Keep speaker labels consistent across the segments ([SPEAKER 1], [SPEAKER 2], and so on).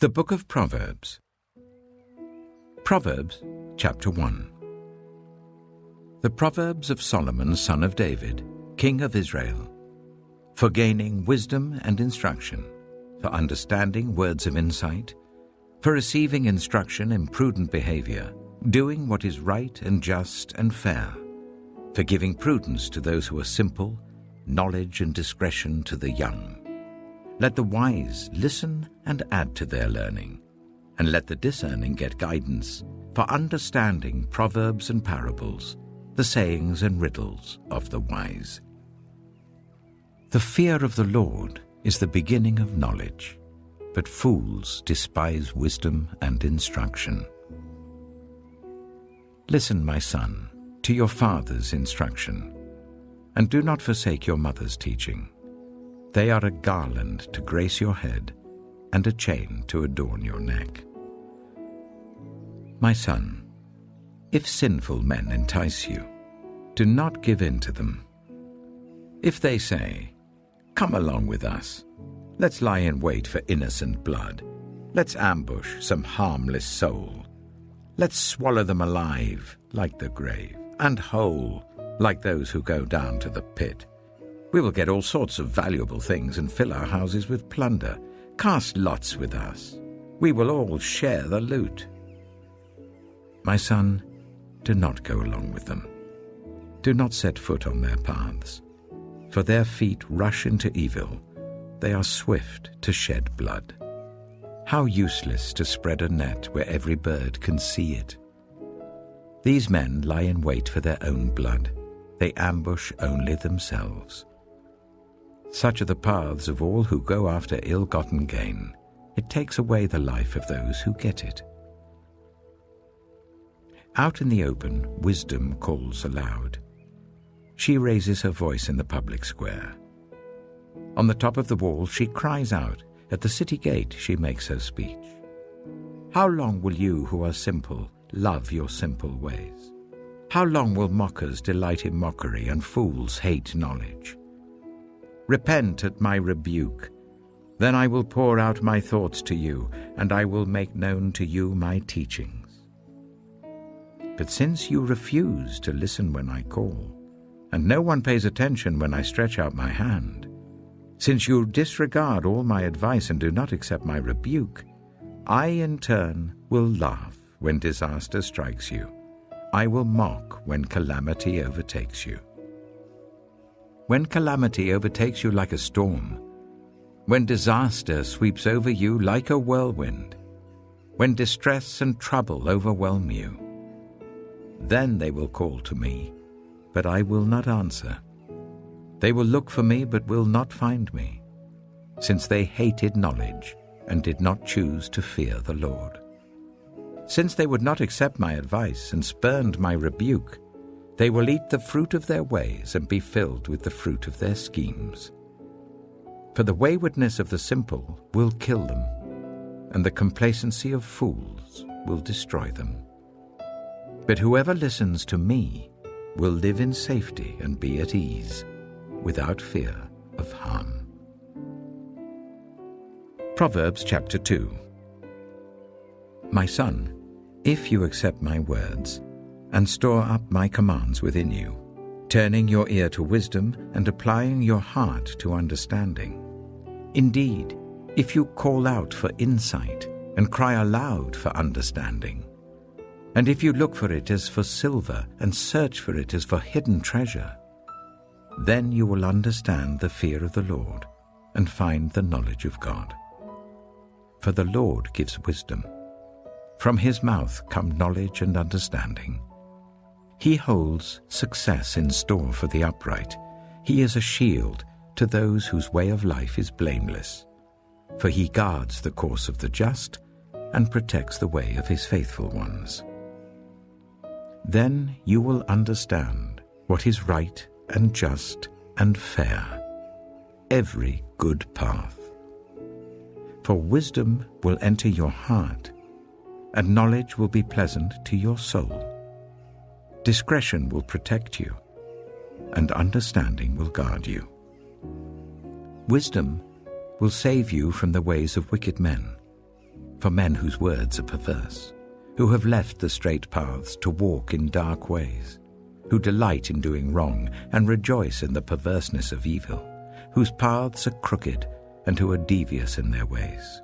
[SPEAKER 1] The Book of Proverbs. Proverbs Chapter 1. The Proverbs of Solomon son of David, king of Israel, for gaining wisdom and instruction, for understanding words of insight, for receiving instruction in prudent behavior, doing what is right and just and fair, for giving prudence to those who are simple, knowledge and discretion to the young. Let the wise listen and add to their learning, and let the discerning get guidance, for understanding proverbs and parables, the sayings and riddles of the wise. The fear of the Lord is the beginning of knowledge, but fools despise wisdom and instruction. Listen, my son, to your father's instruction, and do not forsake your mother's teaching. They are a garland to grace your head, and a chain to adorn your neck. My son, if sinful men entice you, do not give in to them. If they say, "Come along with us, let's lie in wait for innocent blood, let's ambush some harmless soul, let's swallow them alive like the grave, and whole like those who go down to the pit. We will get all sorts of valuable things and fill our houses with plunder. Cast lots with us. We will all share the loot." My son, do not go along with them. Do not set foot on their paths, for their feet rush into evil. They are swift to shed blood. How useless to spread a net where every bird can see it. These men lie in wait for their own blood. They ambush only themselves. Such are the paths of all who go after ill-gotten gain. It takes away the life of those who get it. Out in the open, wisdom calls aloud. She raises her voice in the public square. On the top of the wall she cries out. At the city gate she makes her speech. How long will you who are simple love your simple ways? How long will mockers delight in mockery and fools hate knowledge? Repent at my rebuke. Then I will pour out my thoughts to you, and I will make known to you my teachings. But since you refuse to listen when I call, and no one pays attention when I stretch out my hand, since you disregard all my advice and do not accept my rebuke, I in turn will laugh when disaster strikes you. I will mock when calamity overtakes you. When calamity overtakes you like a storm, when disaster sweeps over you like a whirlwind, when distress and trouble overwhelm you, then they will call to me, but I will not answer. They will look for me, but will not find me, since they hated knowledge and did not choose to fear the Lord. Since they would not accept my advice and spurned my rebuke, they will eat the fruit of their ways and be filled with the fruit of their schemes. For the waywardness of the simple will kill them, and the complacency of fools will destroy them. But whoever listens to me will live in safety and be at ease, without fear of harm. Proverbs Chapter 2. My son, if you accept my words and store up my commands within you, turning your ear to wisdom and applying your heart to understanding. Indeed, if you call out for insight and cry aloud for understanding, and if you look for it as for silver and search for it as for hidden treasure, then you will understand the fear of the Lord and find the knowledge of God. For the Lord gives wisdom. From his mouth come knowledge and understanding. He holds success in store for the upright. He is a shield to those whose way of life is blameless. For he guards the course of the just and protects the way of his faithful ones. Then you will understand what is right and just and fair, every good path. For wisdom will enter your heart, and knowledge will be pleasant to your soul. Discretion will protect you, and understanding will guard you. Wisdom will save you from the ways of wicked men, for men whose words are perverse, who have left the straight paths to walk in dark ways, who delight in doing wrong and rejoice in the perverseness of evil, whose paths are crooked and who are devious in their ways.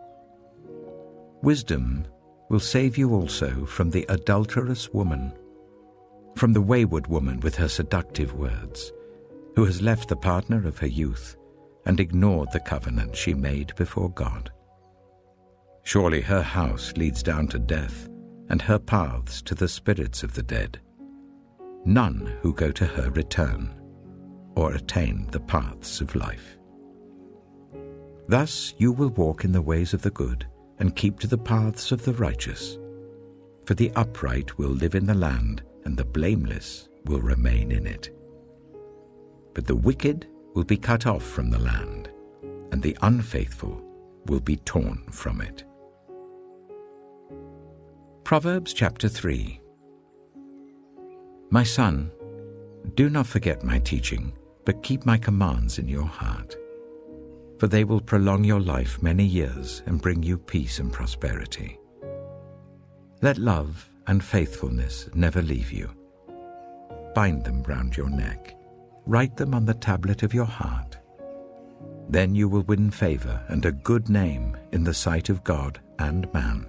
[SPEAKER 1] Wisdom will save you also from the adulterous woman, from the wayward woman with her seductive words, who has left the partner of her youth and ignored the covenant she made before God. Surely her house leads down to death, and her paths to the spirits of the dead. None who go to her return or attain the paths of life. Thus you will walk in the ways of the good and keep to the paths of the righteous. For the upright will live in the land, and the blameless will remain in it. But the wicked will be cut off from the land, and the unfaithful will be torn from it. Proverbs Chapter 3. My son, do not forget my teaching, but keep my commands in your heart. For they will prolong your life many years and bring you peace and prosperity. Let love and faithfulness never leave you. Bind them round your neck. Write them on the tablet of your heart. Then you will win favor and a good name in the sight of God and man.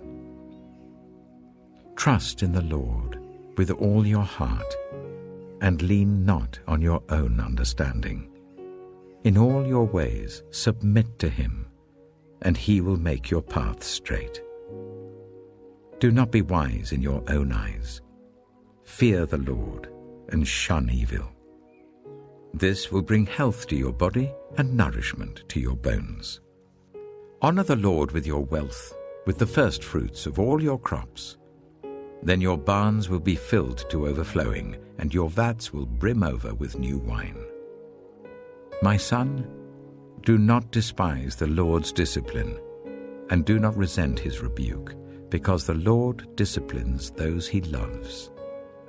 [SPEAKER 1] Trust in the Lord with all your heart, and lean not on your own understanding. In all your ways submit to him, and he will make your paths straight. Do not be wise in your own eyes. Fear the Lord and shun evil. This will bring health to your body and nourishment to your bones. Honor the Lord with your wealth, with the first fruits of all your crops. Then your barns will be filled to overflowing, and your vats will brim over with new wine. My son, do not despise the Lord's discipline, and do not resent his rebuke, because the Lord disciplines those he loves,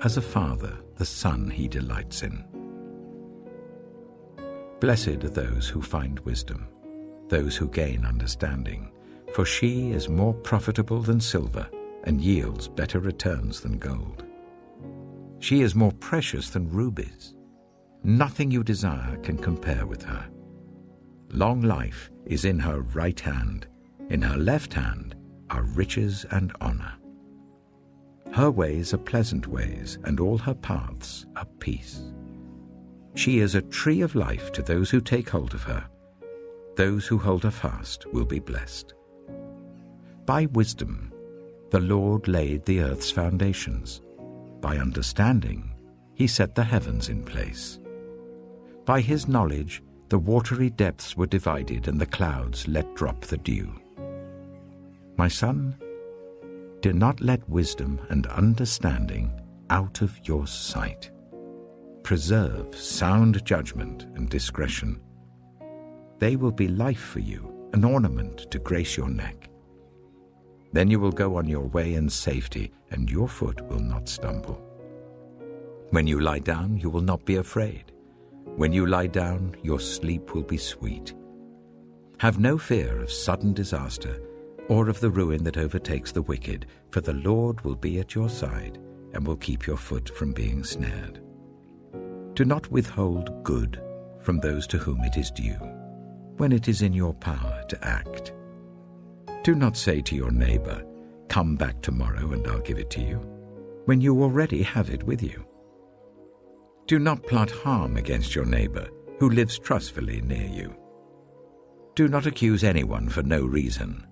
[SPEAKER 1] as a father the son he delights in. Blessed are those who find wisdom, those who gain understanding, for she is more profitable than silver and yields better returns than gold. She is more precious than rubies. Nothing you desire can compare with her. Long life is in her right hand. In her left hand are riches and honor. Her ways are pleasant ways, and all her paths are peace. She is a tree of life to those who take hold of her. Those who hold her fast will be blessed. By wisdom, the Lord laid the earth's foundations. By understanding, he set the heavens in place. By his knowledge, the watery depths were divided, and the clouds let drop the dew. My son, do not let wisdom and understanding out of your sight. Preserve sound judgment and discretion. They will be life for you, an ornament to grace your neck. Then you will go on your way in safety, and your foot will not stumble. When you lie down, you will not be afraid. When you lie down, your sleep will be sweet. Have no fear of sudden disaster or of the ruin that overtakes the wicked, for the Lord will be at your side and will keep your foot from being snared. Do not withhold good from those to whom it is due, when it is in your power to act. Do not say to your neighbor, "Come back tomorrow and I'll give it to you," when you already have it with you. Do not plot harm against your neighbor who lives trustfully near you. Do not accuse anyone for no reason,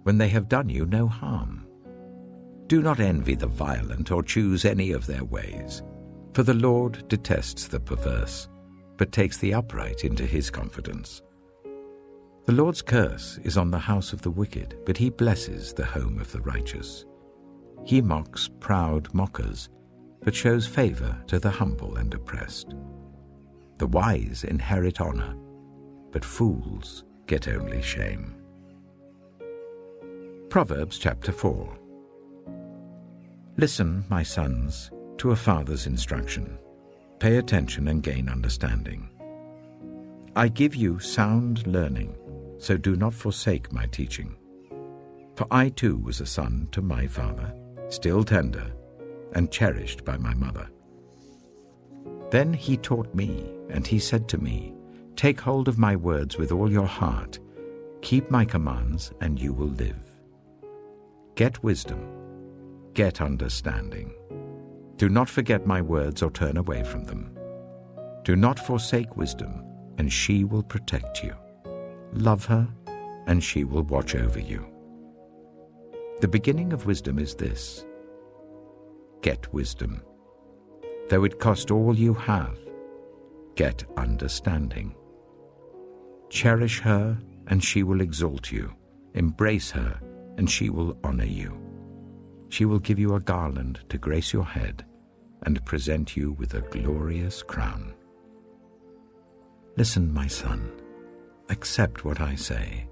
[SPEAKER 1] when they have done you no harm. Do not envy the violent or choose any of their ways, for the Lord detests the perverse, but takes the upright into his confidence. The Lord's curse is on the house of the wicked, but he blesses the home of the righteous. He mocks proud mockers, but shows favor to the humble and oppressed. The wise inherit honor, but fools get only shame. Proverbs Chapter 4. Listen, my sons, to a father's instruction. Pay attention and gain understanding. I give you sound learning, so do not forsake my teaching. For I too was a son to my father, still tender and cherished by my mother. Then he taught me, and he said to me, Take hold of my words with all your heart. Keep my commands, and you will live. Get wisdom. Get understanding. Do not forget my words or turn away from them. Do not forsake wisdom, and she will protect you. Love her, and she will watch over you. The beginning of wisdom is this: get wisdom. Though it cost all you have, get understanding. Cherish her, and she will exalt you. Embrace her, and she will honor you. She will give you a garland to grace your head and present you with a glorious crown. Listen, my son, accept what I say,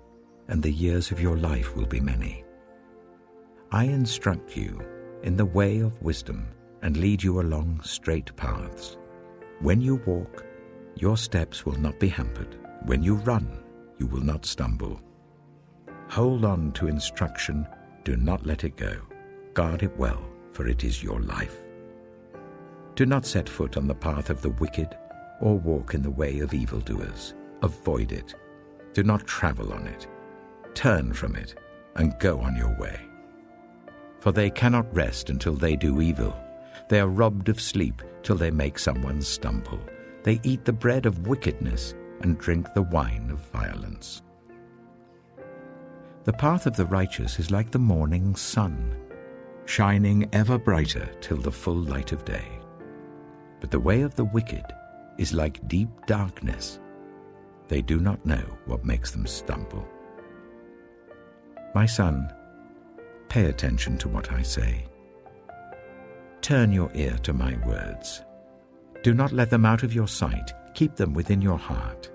[SPEAKER 1] and the years of your life will be many. I instruct you in the way of wisdom and lead you along straight paths. When you walk, your steps will not be hampered. When you run, you will not stumble. Hold on to instruction, do not let it go. Guard it well, for it is your life. Do not set foot on the path of the wicked, or walk in the way of evildoers. Avoid it. Do not travel on it. Turn from it, and go on your way. For they cannot rest until they do evil. They are robbed of sleep till they make someone stumble. They eat the bread of wickedness and drink the wine of violence. The path of the righteous is like the morning sun, shining ever brighter till the full light of day. But the way of the wicked is like deep darkness. They do not know what makes them stumble. My son, pay attention to what I say. Turn your ear to my words. Do not let them out of your sight. Keep them within your heart,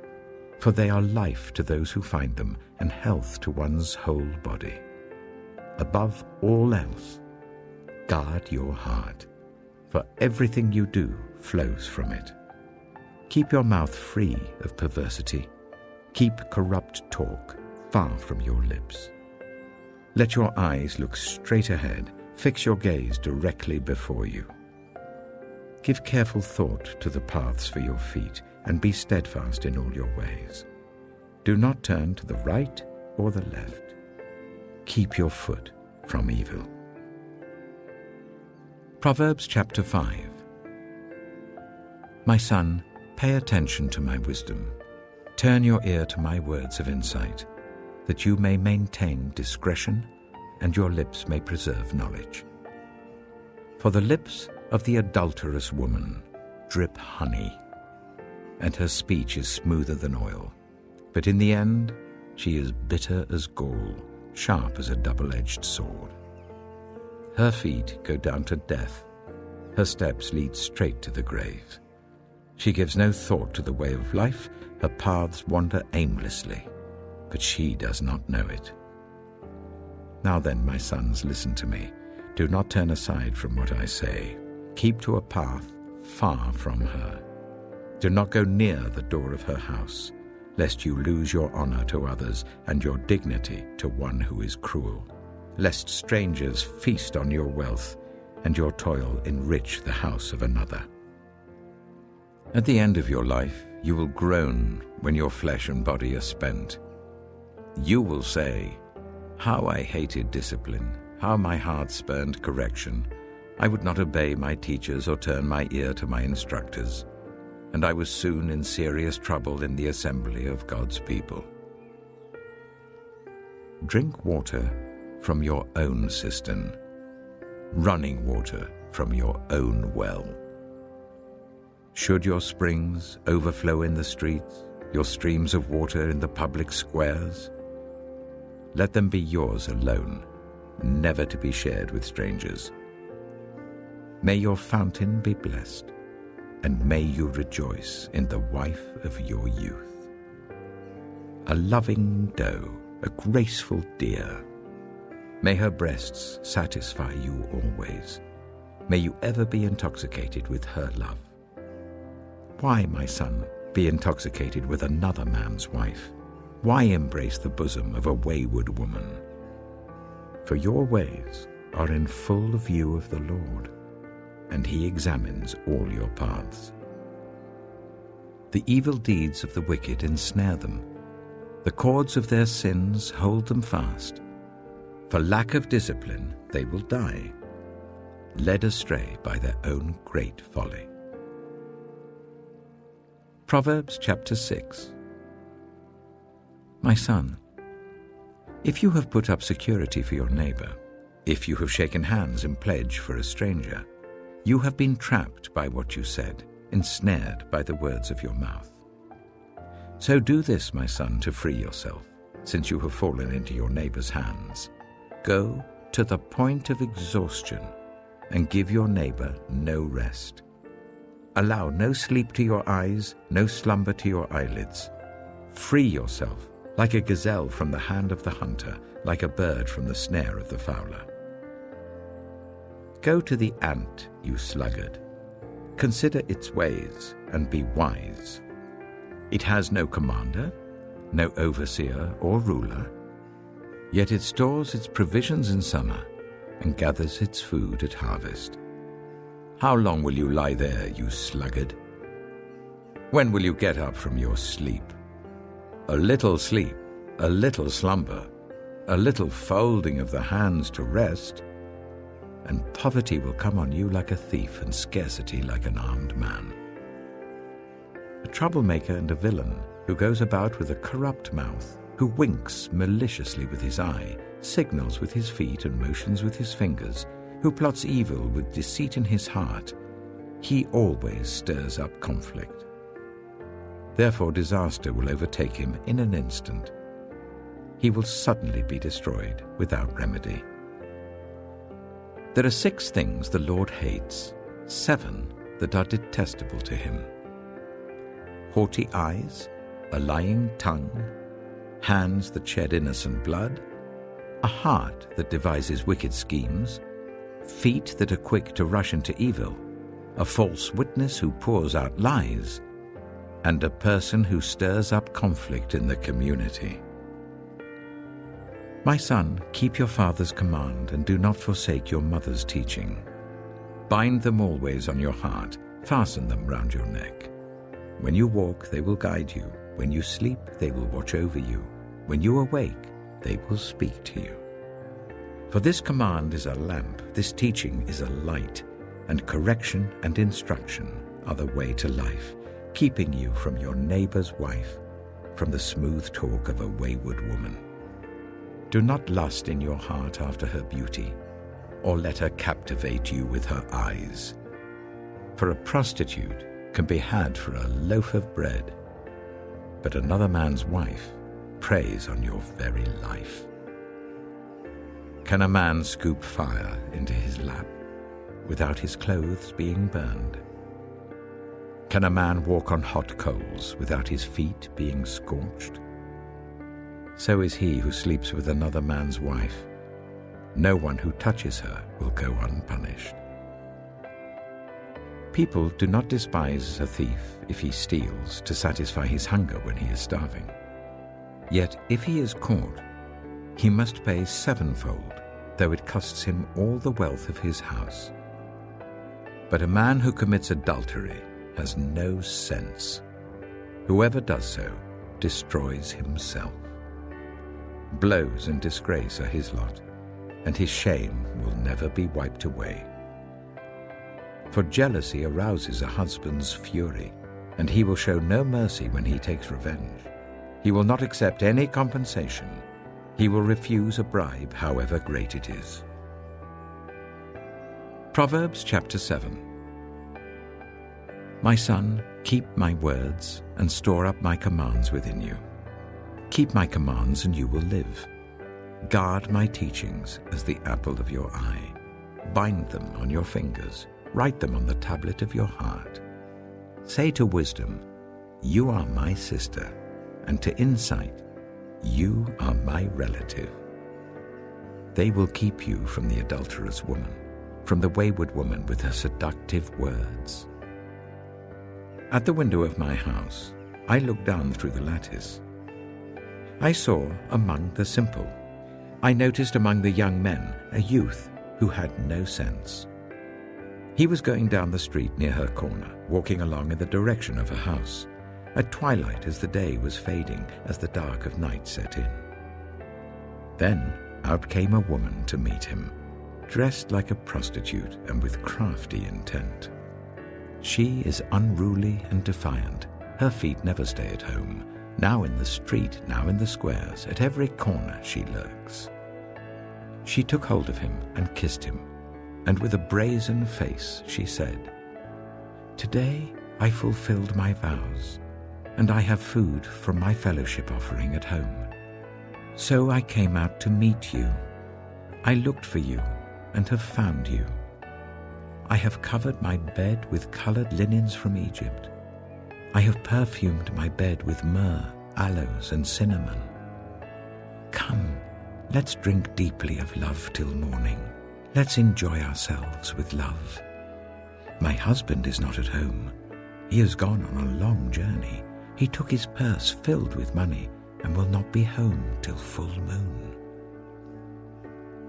[SPEAKER 1] for they are life to those who find them and health to one's whole body. Above all else, guard your heart, for everything you do flows from it. Keep your mouth free of perversity. Keep corrupt talk far from your lips. Let your eyes look straight ahead. Fix your gaze directly before you. Give careful thought to the paths for your feet, and be steadfast in all your ways. Do not turn to the right or the left. Keep your foot from evil. Proverbs Chapter 5. My son, pay attention to my wisdom. Turn your ear to my words of insight, that you may maintain discretion and your lips may preserve knowledge. For the lips of the adulterous woman drip honey, and her speech is smoother than oil. But in the end, she is bitter as gall, sharp as a double-edged sword. Her feet go down to death. Her steps lead straight to the grave. She gives no thought to the way of life. Her paths wander aimlessly, but she does not know it. Now then, my sons, listen to me. Do not turn aside from what I say. Keep to a path far from her. Do not go near the door of her house, lest you lose your honor to others and your dignity to one who is cruel, lest strangers feast on your wealth and your toil enrich the house of another. At the end of your life, you will groan when your flesh and body are spent. You will say, How I hated discipline, how my heart spurned correction. I would not obey my teachers or turn my ear to my instructors, and I was soon in serious trouble in the assembly of God's people. Drink water from your own cistern, running water from your own well. Should your springs overflow in the streets, your streams of water in the public squares, let them be yours alone, never to be shared with strangers. May your fountain be blessed, and may you rejoice in the wife of your youth. A loving doe, a graceful deer, may her breasts satisfy you always. May you ever be intoxicated with her love. Why, my son, be intoxicated with another man's wife? Why embrace the bosom of a wayward woman? For your ways are in full view of the Lord, and he examines all your paths. The evil deeds of the wicked ensnare them. The cords of their sins hold them fast. For lack of discipline they will die, led astray by their own great folly. Proverbs Chapter 6. My son, if you have put up security for your neighbor, if you have shaken hands in pledge for a stranger, you have been trapped by what you said, ensnared by the words of your mouth. So do this, my son, to free yourself, since you have fallen into your neighbor's hands. Go to the point of exhaustion and give your neighbor no rest. Allow no sleep to your eyes, no slumber to your eyelids. Free yourself like a gazelle from the hand of the hunter, like a bird from the snare of the fowler. Go to the ant, you sluggard. Consider its ways and be wise. It has no commander, no overseer or ruler, yet it stores its provisions in summer and gathers its food at harvest. How long will you lie there, you sluggard? When will you get up from your sleep? A little sleep, a little slumber, a little folding of the hands to rest, and poverty will come on you like a thief and scarcity like an armed man. A troublemaker and a villain who goes about with a corrupt mouth, who winks maliciously with his eye, signals with his feet and motions with his fingers, who plots evil with deceit in his heart, he always stirs up conflict. Therefore disaster will overtake him in an instant. He will suddenly be destroyed without remedy. There are 6 things the Lord hates, 7 that are detestable to him: haughty eyes, a lying tongue, hands that shed innocent blood, a heart that devises wicked schemes, feet that are quick to rush into evil, a false witness who pours out lies, and a person who stirs up conflict in the community. My son, keep your father's command and do not forsake your mother's teaching. Bind them always on your heart, fasten them round your neck. When you walk, they will guide you. When you sleep, they will watch over you. When you awake, they will speak to you. For this command is a lamp, this teaching is a light, and correction and instruction are the way to life, keeping you from your neighbor's wife, from the smooth talk of a wayward woman. Do not lust in your heart after her beauty, or let her captivate you with her eyes. For a prostitute can be had for a loaf of bread, but another man's wife preys on your very life. Can a man scoop fire into his lap without his clothes being burned? Can a man walk on hot coals without his feet being scorched? So is he who sleeps with another man's wife. No one who touches her will go unpunished. People do not despise a thief if he steals to satisfy his hunger when he is starving. Yet if he is caught, he must pay 7-fold, though it costs him all the wealth of his house. But a man who commits adultery has no sense. Whoever does so destroys himself. Blows and disgrace are his lot, and his shame will never be wiped away. For jealousy arouses a husband's fury, and he will show no mercy when he takes revenge. He will not accept any compensation. He will refuse a bribe, however great it is. Proverbs Chapter 7. My son, keep my words and store up my commands within you. Keep my commands and you will live. Guard my teachings as the apple of your eye. Bind them on your fingers. Write them on the tablet of your heart. Say to wisdom, you are my sister, and to insight, you are my relative. They will keep you from the adulterous woman, from the wayward woman with her seductive words. At the window of my house, I looked down through the lattice. I saw among the simple I noticed among the young men a youth who had no sense. He was going down the street near her corner, walking along in the direction of her house, at twilight as the day was fading, as the dark of night set in. Then out came a woman to meet him, dressed like a prostitute and with crafty intent. She is unruly and defiant. Her feet never stay at home. Now in the street, now in the squares, at every corner she lurks. She took hold of him and kissed him, and with a brazen face she said, "Today I fulfilled my vows, and I have food from my fellowship offering at home. So I came out to meet you. I looked for you and have found you. I have covered my bed with colored linens from Egypt. I have perfumed my bed with myrrh, aloes, and cinnamon. Come, let's drink deeply of love till morning. Let's enjoy ourselves with love. My husband is not at home. He has gone on a long journey. He took his purse filled with money and will not be home till full moon."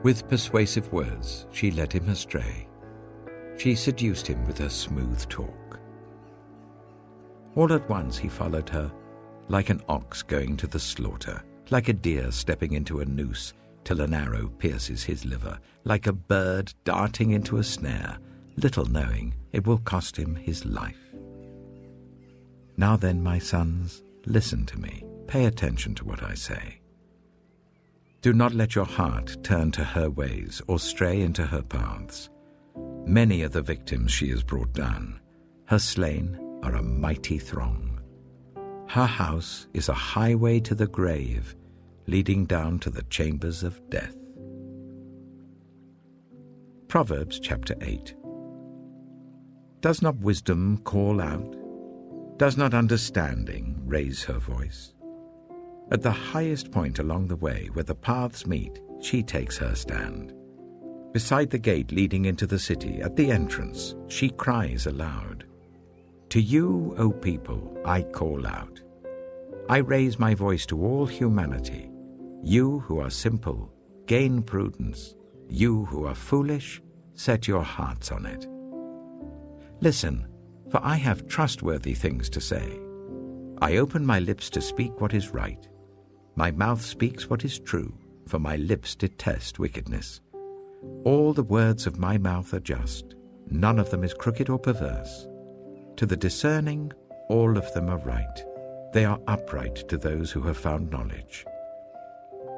[SPEAKER 1] With persuasive words, she led him astray. She seduced him with her smooth talk. All at once he followed her, like an ox going to the slaughter, like a deer stepping into a noose till an arrow pierces his liver, like a bird darting into a snare, little knowing it will cost him his life. Now then, my sons, listen to me. Pay attention to what I say. Do not let your heart turn to her ways or stray into her paths. Many are the victims she has brought down. Her slain are a mighty throng. Her house is a highway to the grave, leading down to the chambers of death. Proverbs Chapter 8. Does not wisdom call out? Does not understanding raise her voice? At the highest point along the way where the paths meet, she takes her stand. Beside the gate leading into the city, at the entrance, she cries aloud. To you, O people, I call out. I raise my voice to all humanity. You who are simple, gain prudence. You who are foolish, set your hearts on it. Listen, for I have trustworthy things to say. I open my lips to speak what is right. My mouth speaks what is true, for my lips detest wickedness. All the words of my mouth are just. None of them is crooked or perverse. To the discerning, all of them are right. They are upright to those who have found knowledge.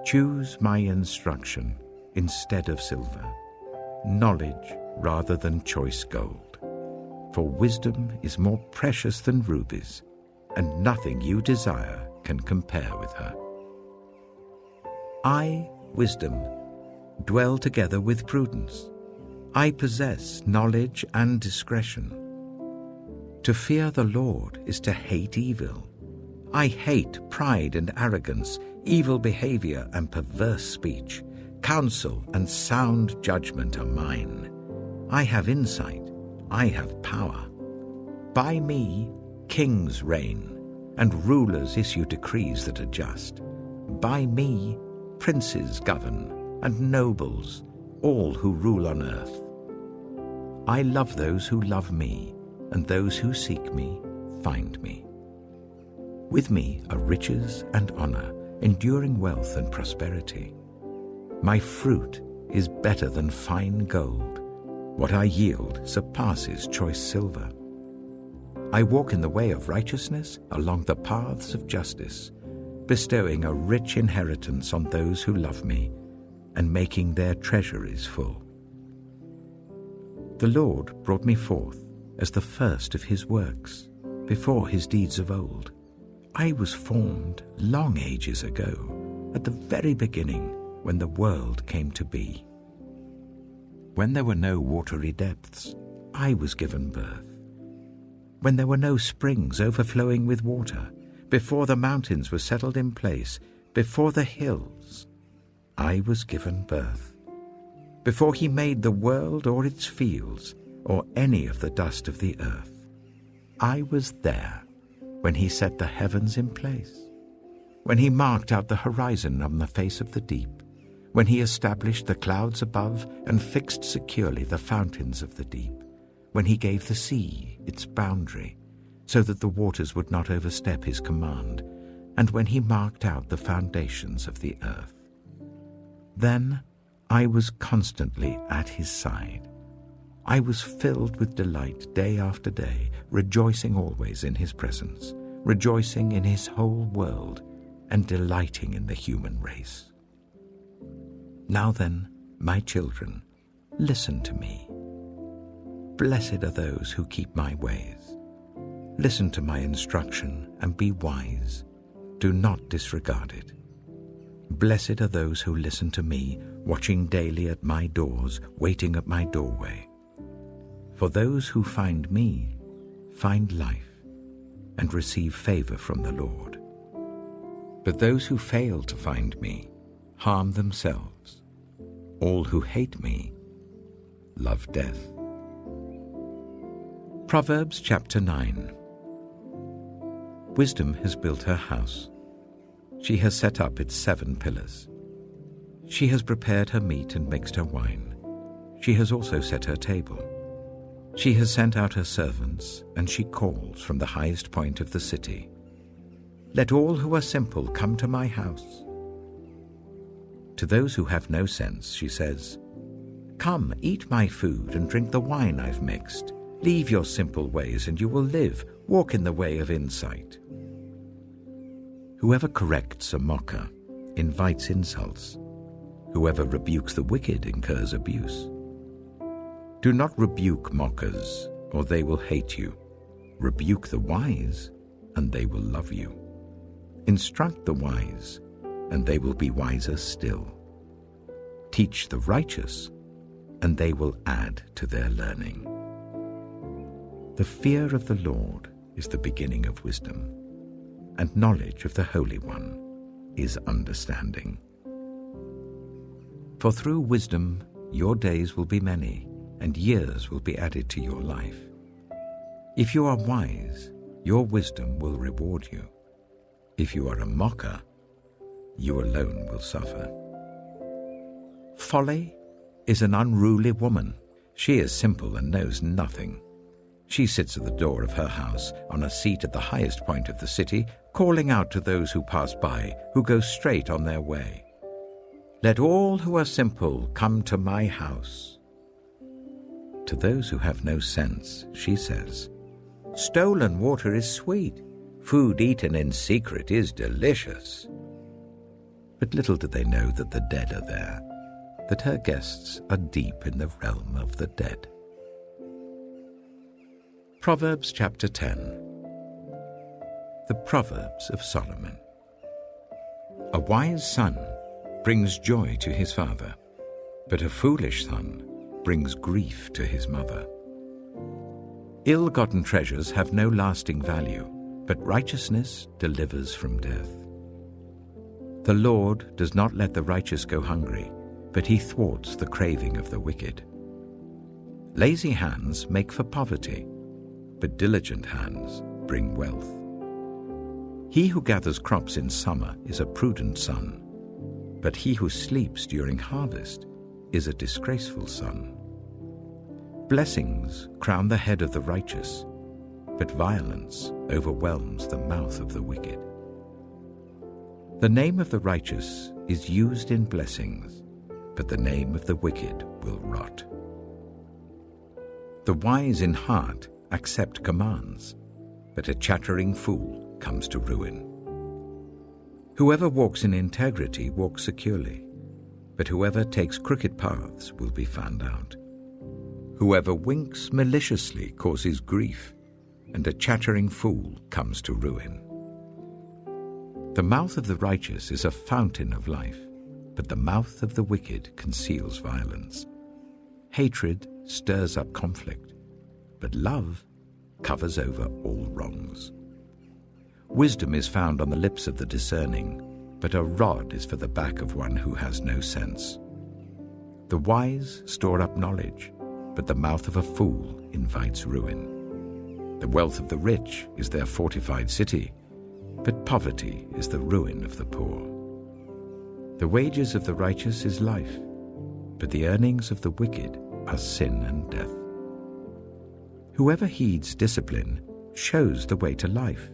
[SPEAKER 1] Choose my instruction instead of silver, knowledge rather than choice gold. For wisdom is more precious than rubies, and nothing you desire can compare with her. I, wisdom, dwell together with prudence. I possess knowledge and discretion. To fear the Lord is to hate evil. I hate pride and arrogance, evil behavior and perverse speech. Counsel and sound judgment are mine. I have insight. I have power. By me, kings reign, and rulers issue decrees that are just. By me, princes govern, and nobles, all who rule on earth. I love those who love me, and those who seek me find me. With me are riches and honor, enduring wealth and prosperity. My fruit is better than fine gold. What I yield surpasses choice silver. I walk in the way of righteousness along the paths of justice, bestowing a rich inheritance on those who love me and making their treasuries full. The Lord brought me forth as the first of his works, before his deeds of old. I was formed long ages ago, at the very beginning when the world came to be. When there were no watery depths, I was given birth. When there were no springs overflowing with water, before the mountains were settled in place, before the hills, I was given birth. Before he made the world or its fields, or any of the dust of the earth, I was there when he set the heavens in place, when he marked out the horizon on the face of the deep, when he established the clouds above and fixed securely the fountains of the deep, when he gave the sea its boundary, so that the waters would not overstep his command, and when he marked out the foundations of the earth. Then I was constantly at his side. I was filled with delight day after day, rejoicing always in his presence, rejoicing in his whole world, and delighting in the human race. Now then, my children, listen to me. Blessed are those who keep my ways. Listen to my instruction and be wise. Do not disregard it. Blessed are those who listen to me, watching daily at my doors, waiting at my doorway. For those who find me find life and receive favor from the Lord. But those who fail to find me harm themselves. All who hate me love death. Proverbs Chapter 9. Wisdom has built her house. She has set up its 7 pillars. She has prepared her meat and mixed her wine. She has also set her table. She has sent out her servants, and she calls from the highest point of the city. Let all who are simple come to my house. To those who have no sense, she says, Come, eat my food and drink the wine I've mixed. Leave your simple ways and you will live. Walk in the way of insight. Whoever corrects a mocker invites insults. Whoever rebukes the wicked incurs abuse. Do not rebuke mockers, or they will hate you. Rebuke the wise, and they will love you. Instruct the wise, and they will be wiser still. Teach the righteous, and they will add to their learning. The fear of the Lord is the beginning of wisdom, and knowledge of the Holy One is understanding. For through wisdom your days will be many, and years will be added to your life. If you are wise, your wisdom will reward you. If you are a mocker, you alone will suffer. Folly is an unruly woman. She is simple and knows nothing. She sits at the door of her house, on a seat at the highest point of the city, calling out to those who pass by, who go straight on their way. Let all who are simple come to my house. To those who have no sense, she says, Stolen water is sweet. Food eaten in secret is delicious. But little do they know that the dead are there, that her guests are deep in the realm of the dead. Proverbs Chapter 10. The Proverbs of Solomon. A wise son brings joy to his father, but a foolish son brings grief to his mother. Ill-gotten treasures have no lasting value, but righteousness delivers from death. The Lord does not let the righteous go hungry, but he thwarts the craving of the wicked. Lazy hands make for poverty, but diligent hands bring wealth. He who gathers crops in summer is a prudent son, but he who sleeps during harvest is a disgraceful son. Blessings crown the head of the righteous, but violence overwhelms the mouth of the wicked. The name of the righteous is used in blessings, but the name of the wicked will rot. The wise in heart accept commands, but a chattering fool comes to ruin. Whoever walks in integrity walks securely, but whoever takes crooked paths will be found out. Whoever winks maliciously causes grief, and a chattering fool comes to ruin. The mouth of the righteous is a fountain of life, but the mouth of the wicked conceals violence. Hatred stirs up conflict, but love covers over all wrongs. Wisdom is found on the lips of the discerning, but a rod is for the back of one who has no sense. The wise store up knowledge, but the mouth of a fool invites ruin. The wealth of the rich is their fortified city, but poverty is the ruin of the poor. The wages of the righteous is life, but the earnings of the wicked are sin and death. Whoever heeds discipline shows the way to life,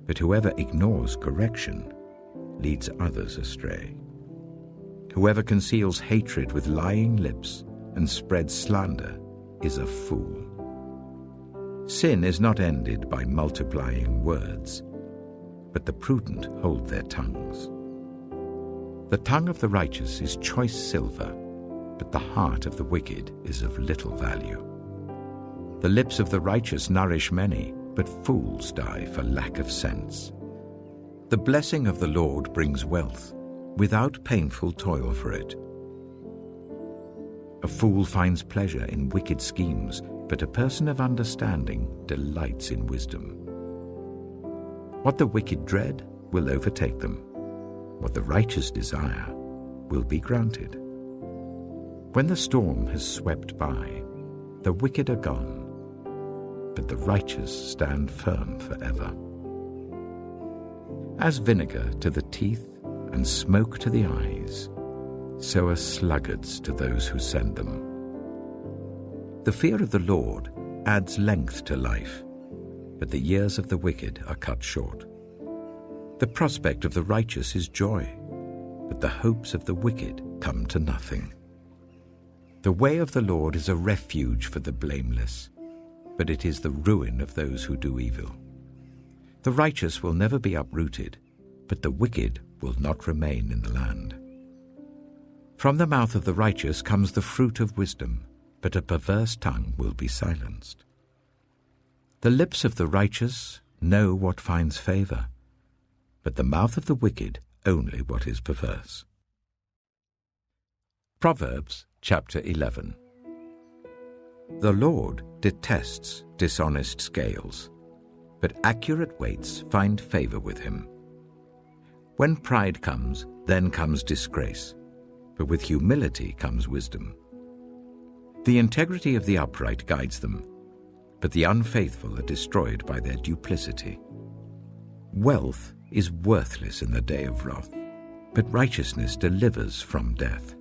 [SPEAKER 1] but whoever ignores correction leads others astray. Whoever conceals hatred with lying lips and spreads slander is a fool. Sin is not ended by multiplying words, but the prudent hold their tongues. The tongue of the righteous is choice silver, but the heart of the wicked is of little value. The lips of the righteous nourish many, but fools die for lack of sense. The blessing of the Lord brings wealth, without painful toil for it. A fool finds pleasure in wicked schemes, but a person of understanding delights in wisdom. What the wicked dread will overtake them. What the righteous desire will be granted. When the storm has swept by, the wicked are gone, but the righteous stand firm forever. As vinegar to the teeth and smoke to the eyes, so are sluggards to those who send them. The fear of the Lord adds length to life, but the years of the wicked are cut short. The prospect of the righteous is joy, but the hopes of the wicked come to nothing. The way of the Lord is a refuge for the blameless, but it is the ruin of those who do evil. The righteous will never be uprooted, but the wicked will not remain in the land. From the mouth of the righteous comes the fruit of wisdom, but a perverse tongue will be silenced. The lips of the righteous know what finds favor, but the mouth of the wicked only what is perverse. Proverbs Chapter 11. The Lord detests dishonest scales, but accurate weights find favor with him. When pride comes, then comes disgrace, but with humility comes wisdom. The integrity of the upright guides them, but the unfaithful are destroyed by their duplicity. Wealth is worthless in the day of wrath, but righteousness delivers from death.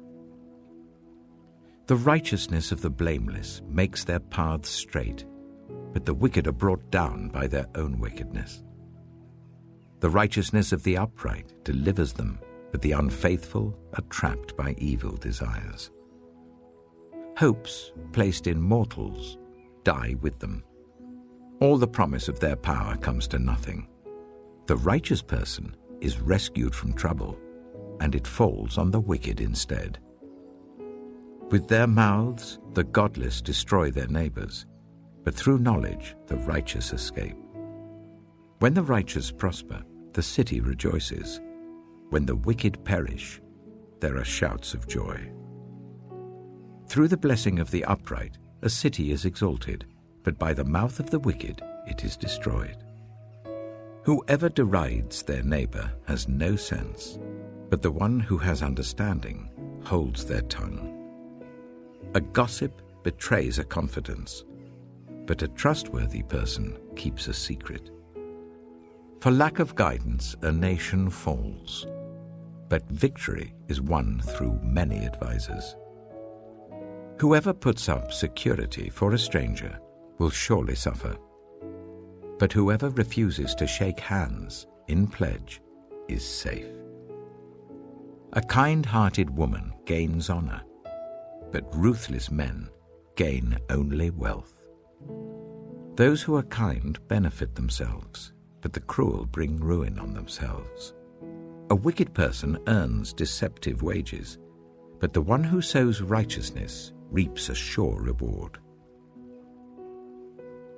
[SPEAKER 1] The righteousness of the blameless makes their paths straight, but the wicked are brought down by their own wickedness. The righteousness of the upright delivers them, but the unfaithful are trapped by evil desires. Hopes placed in mortals die with them. All the promise of their power comes to nothing. The righteous person is rescued from trouble, and it falls on the wicked instead. With their mouths the godless destroy their neighbors, but through knowledge the righteous escape. When the righteous prosper, the city rejoices. When the wicked perish, there are shouts of joy. Through the blessing of the upright, a city is exalted, but by the mouth of the wicked it is destroyed. Whoever derides their neighbor has no sense, but the one who has understanding holds their tongue. A gossip betrays a confidence, but a trustworthy person keeps a secret. For lack of guidance, a nation falls, but victory is won through many advisers. Whoever puts up security for a stranger will surely suffer, but whoever refuses to shake hands in pledge is safe. A kind-hearted woman gains honor, but ruthless men gain only wealth. Those who are kind benefit themselves, but the cruel bring ruin on themselves. A wicked person earns deceptive wages, but the one who sows righteousness reaps a sure reward.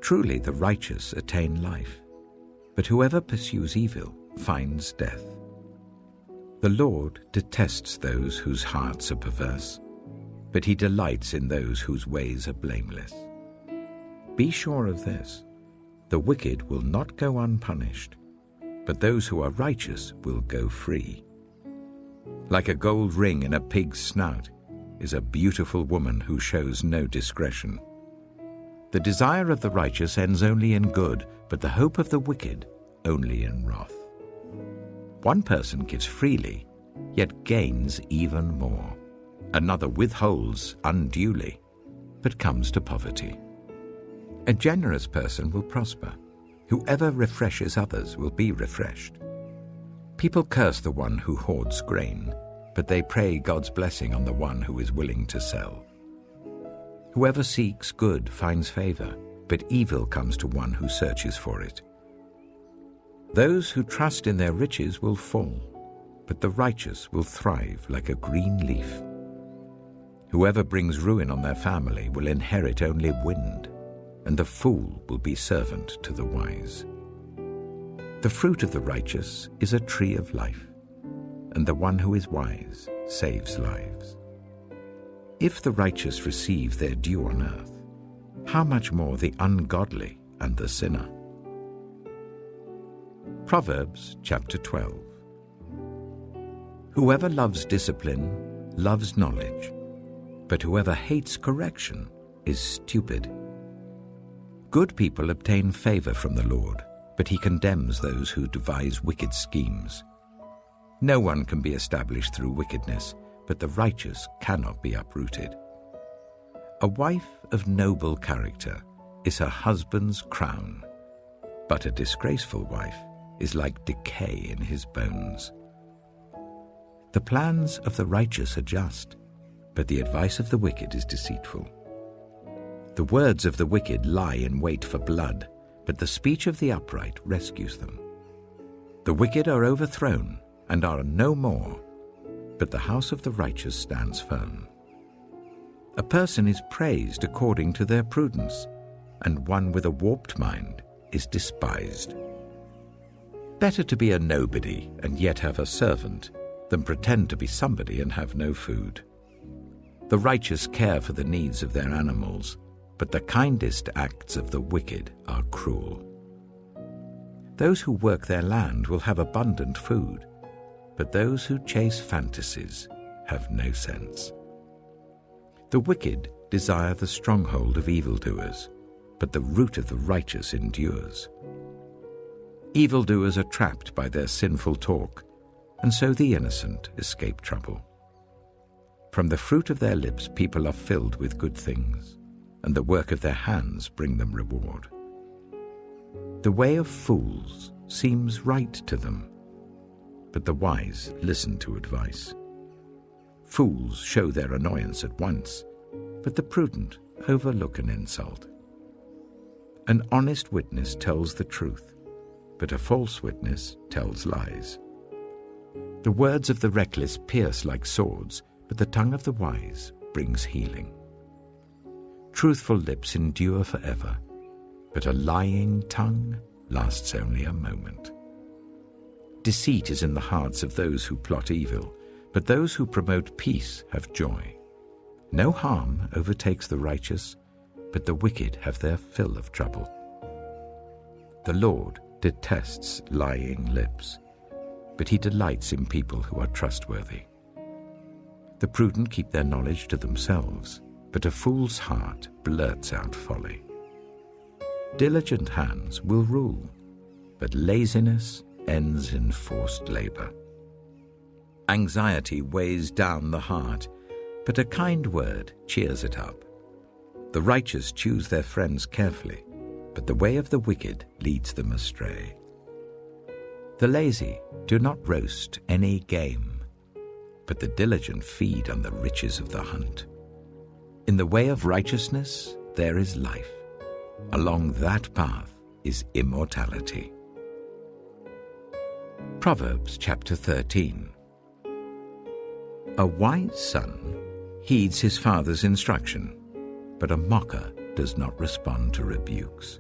[SPEAKER 1] Truly the righteous attain life, but whoever pursues evil finds death. The Lord detests those whose hearts are perverse, but he delights in those whose ways are blameless. Be sure of this: the wicked will not go unpunished, but those who are righteous will go free. Like a gold ring in a pig's snout is a beautiful woman who shows no discretion. The desire of the righteous ends only in good, but the hope of the wicked only in wrath. One person gives freely, yet gains even more. Another withholds unduly, but comes to poverty. A generous person will prosper. Whoever refreshes others will be refreshed. People curse the one who hoards grain, but they pray God's blessing on the one who is willing to sell. Whoever seeks good finds favor, but evil comes to one who searches for it. Those who trust in their riches will fall, but the righteous will thrive like a green leaf. Whoever brings ruin on their family will inherit only wind, and the fool will be servant to the wise. The fruit of the righteous is a tree of life, and the one who is wise saves lives. If the righteous receive their due on earth, how much more the ungodly and the sinner? Proverbs Chapter 12. Whoever loves discipline loves knowledge, but whoever hates correction is stupid. Good people obtain favor from the Lord, but he condemns those who devise wicked schemes. No one can be established through wickedness, but the righteous cannot be uprooted. A wife of noble character is her husband's crown, but a disgraceful wife is like decay in his bones. The plans of the righteous are just, but the advice of the wicked is deceitful. The words of the wicked lie in wait for blood, but the speech of the upright rescues them. The wicked are overthrown and are no more, but the house of the righteous stands firm. A person is praised according to their prudence, and one with a warped mind is despised. Better to be a nobody and yet have a servant than pretend to be somebody and have no food. The righteous care for the needs of their animals, but the kindest acts of the wicked are cruel. Those who work their land will have abundant food, but those who chase fantasies have no sense. The wicked desire the stronghold of evildoers, but the root of the righteous endures. Evildoers are trapped by their sinful talk, and so the innocent escape trouble. From the fruit of their lips people are filled with good things, and the work of their hands bring them reward. The way of fools seems right to them, but the wise listen to advice. Fools show their annoyance at once, but the prudent overlook an insult. An honest witness tells the truth, but a false witness tells lies. The words of the reckless pierce like swords, but the tongue of the wise brings healing. Truthful lips endure forever, but a lying tongue lasts only a moment. Deceit is in the hearts of those who plot evil, but those who promote peace have joy. No harm overtakes the righteous, but the wicked have their fill of trouble. The Lord detests lying lips, but he delights in people who are trustworthy. The prudent keep their knowledge to themselves, but a fool's heart blurts out folly. Diligent hands will rule, but laziness ends in forced labor. Anxiety weighs down the heart, but a kind word cheers it up. The righteous choose their friends carefully, but the way of the wicked leads them astray. The lazy do not roast any game, but the diligent feed on the riches of the hunt. In the way of righteousness there is life. Along that path is immortality. Proverbs Chapter 13. A wise son heeds his father's instruction, but a mocker does not respond to rebukes.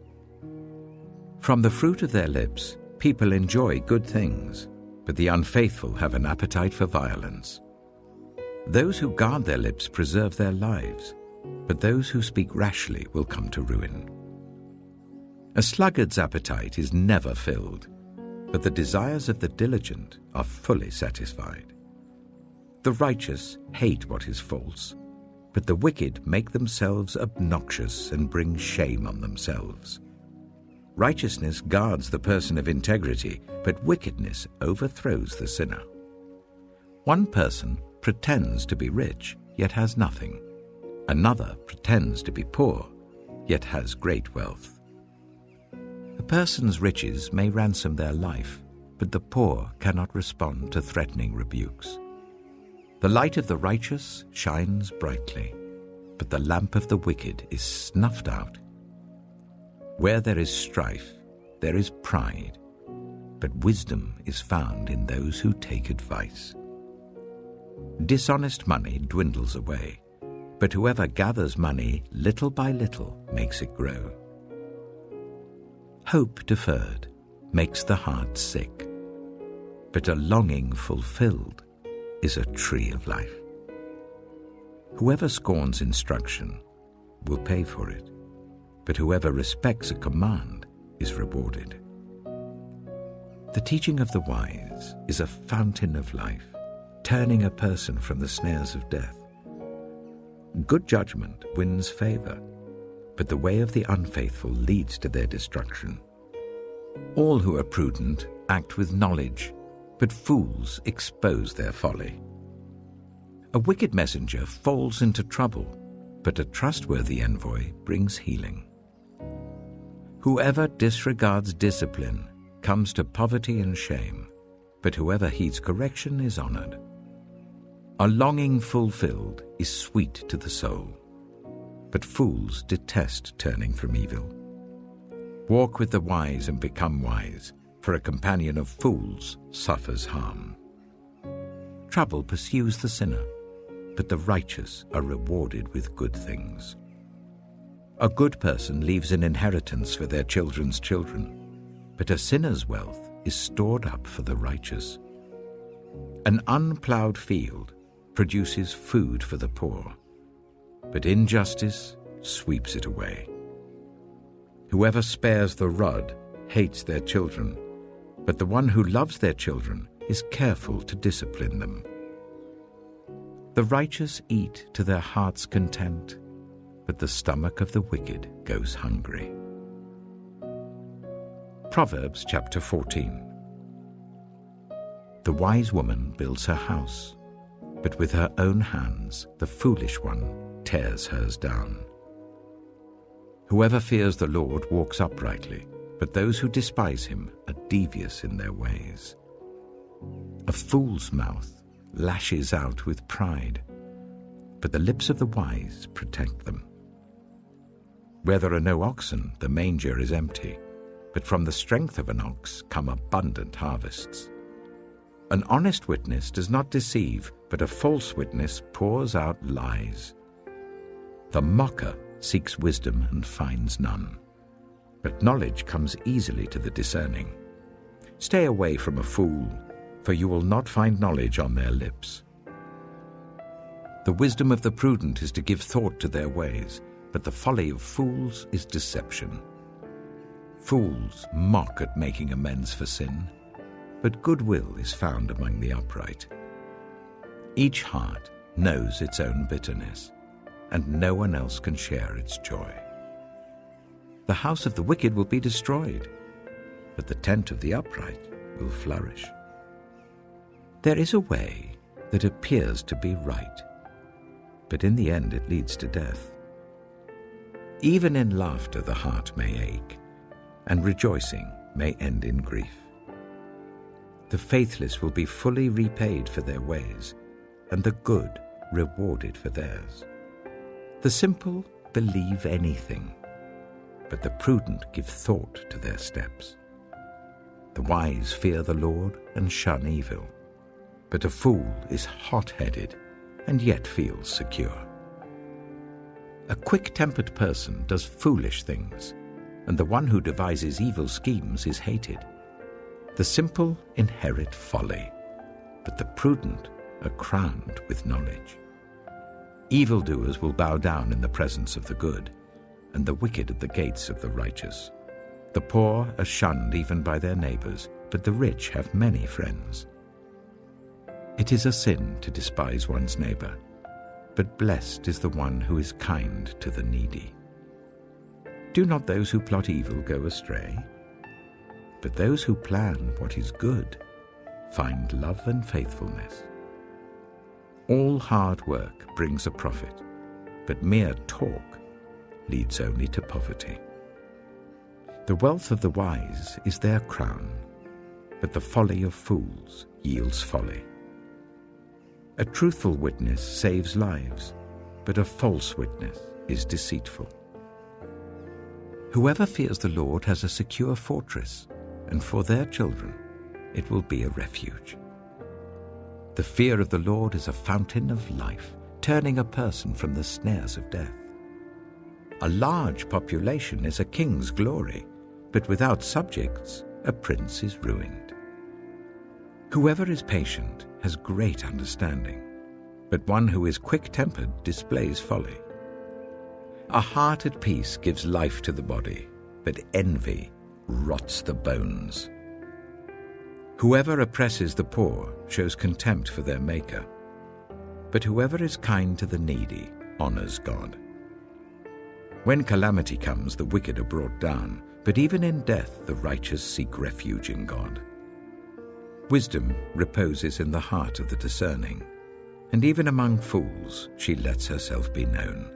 [SPEAKER 1] From the fruit of their lips people enjoy good things, but the unfaithful have an appetite for violence. Those who guard their lips preserve their lives, but those who speak rashly will come to ruin. A sluggard's appetite is never filled, but the desires of the diligent are fully satisfied. The righteous hate what is false, but the wicked make themselves obnoxious and bring shame on themselves. Righteousness guards the person of integrity, but wickedness overthrows the sinner. One person pretends to be rich, yet has nothing. Another pretends to be poor, yet has great wealth. A person's riches may ransom their life, but the poor cannot respond to threatening rebukes. The light of the righteous shines brightly, but the lamp of the wicked is snuffed out. Where there is strife, there is pride, but wisdom is found in those who take advice. Dishonest money dwindles away, but whoever gathers money little by little makes it grow. Hope deferred makes the heart sick, but a longing fulfilled is a tree of life. Whoever scorns instruction will pay for it, but whoever respects a command is rewarded. The teaching of the wise is a fountain of life, turning a person from the snares of death. Good judgment wins favor, but the way of the unfaithful leads to their destruction. All who are prudent act with knowledge, but fools expose their folly. A wicked messenger falls into trouble, but a trustworthy envoy brings healing. Whoever disregards discipline comes to poverty and shame, but whoever heeds correction is honored. A longing fulfilled is sweet to the soul, but fools detest turning from evil. Walk with the wise and become wise, for a companion of fools suffers harm. Trouble pursues the sinner, but the righteous are rewarded with good things. A good person leaves an inheritance for their children's children, but a sinner's wealth is stored up for the righteous. An unplowed field produces food for the poor, but injustice sweeps it away. Whoever spares the rod hates their children, but the one who loves their children is careful to discipline them. The righteous eat to their heart's content, but the stomach of the wicked goes hungry. Proverbs Chapter 14. The wise woman builds her house, but with her own hands the foolish one tears hers down. Whoever fears the Lord walks uprightly, but those who despise him are devious in their ways. A fool's mouth lashes out with pride, but the lips of the wise protect them. Where there are no oxen, the manger is empty, but from the strength of an ox come abundant harvests. An honest witness does not deceive, but a false witness pours out lies. The mocker seeks wisdom and finds none, but knowledge comes easily to the discerning. Stay away from a fool, for you will not find knowledge on their lips. The wisdom of the prudent is to give thought to their ways, but the folly of fools is deception. Fools mock at making amends for sin, but goodwill is found among the upright. Each heart knows its own bitterness, and no one else can share its joy. The house of the wicked will be destroyed, but the tent of the upright will flourish. There is a way that appears to be right, but in the end it leads to death. Even in laughter the heart may ache, and rejoicing may end in grief. The faithless will be fully repaid for their ways, and the good rewarded for theirs. The simple believe anything, but the prudent give thought to their steps. The wise fear the Lord and shun evil, but a fool is hot-headed and yet feels secure. A quick-tempered person does foolish things, and the one who devises evil schemes is hated. The simple inherit folly, but the prudent are crowned with knowledge. Evildoers will bow down in the presence of the good, and the wicked at the gates of the righteous. The poor are shunned even by their neighbors, but the rich have many friends. It is a sin to despise one's neighbor, but blessed is the one who is kind to the needy. Do not those who plot evil go astray? But those who plan what is good find love and faithfulness. All hard work brings a profit, but mere talk leads only to poverty. The wealth of the wise is their crown, but the folly of fools yields folly. A truthful witness saves lives, but a false witness is deceitful. Whoever fears the Lord has a secure fortress, and for their children it will be a refuge. The fear of the Lord is a fountain of life, turning a person from the snares of death. A large population is a king's glory, but without subjects, a prince is ruined. Whoever is patient has great understanding, but one who is quick-tempered displays folly. A heart at peace gives life to the body, but envy rots the bones. Whoever oppresses the poor shows contempt for their Maker, but whoever is kind to the needy honors God. When calamity comes, the wicked are brought down, but even in death the righteous seek refuge in God. Wisdom reposes in the heart of the discerning, and even among fools she lets herself be known.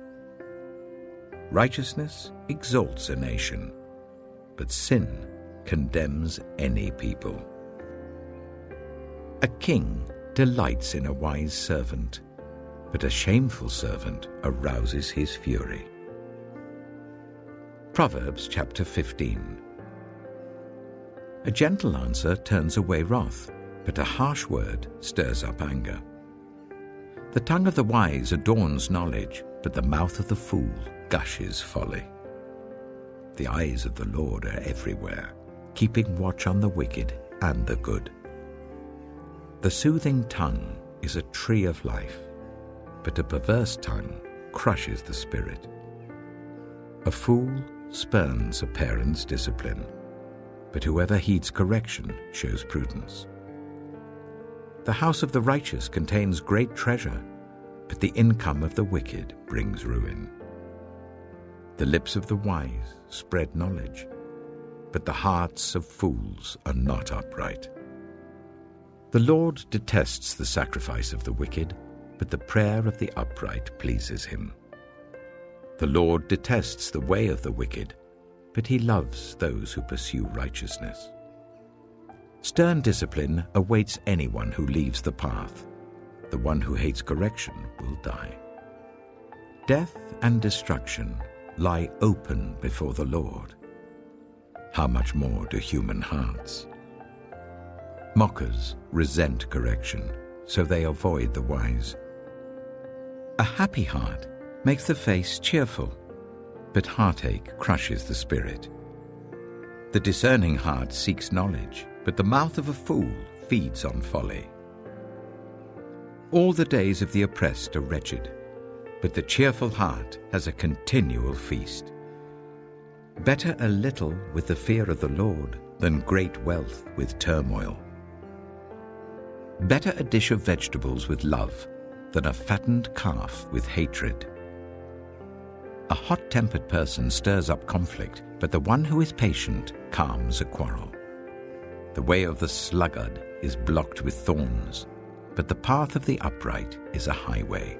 [SPEAKER 1] Righteousness exalts a nation, but sin condemns any people. A king delights in a wise servant, but a shameful servant arouses his fury. Proverbs Chapter 15. A gentle answer turns away wrath, but a harsh word stirs up anger. The tongue of the wise adorns knowledge, but the mouth of the fool gushes folly. The eyes of the Lord are everywhere, keeping watch on the wicked and the good. The soothing tongue is a tree of life, but a perverse tongue crushes the spirit. A fool spurns a parent's discipline, but whoever heeds correction shows prudence. The house of the righteous contains great treasure, but the income of the wicked brings ruin. The lips of the wise spread knowledge, but the hearts of fools are not upright. The Lord detests the sacrifice of the wicked, but the prayer of the upright pleases him. The Lord detests the way of the wicked, but he loves those who pursue righteousness. Stern discipline awaits anyone who leaves the path. The one who hates correction will die. Death and destruction lie open before the Lord. How much more do human hearts? Mockers resent correction, so they avoid the wise. A happy heart makes the face cheerful, but heartache crushes the spirit. The discerning heart seeks knowledge, but the mouth of a fool feeds on folly. All the days of the oppressed are wretched, but the cheerful heart has a continual feast. Better a little with the fear of the Lord than great wealth with turmoil. Better a dish of vegetables with love than a fattened calf with hatred. A hot-tempered person stirs up conflict, but the one who is patient calms a quarrel. The way of the sluggard is blocked with thorns, but the path of the upright is a highway.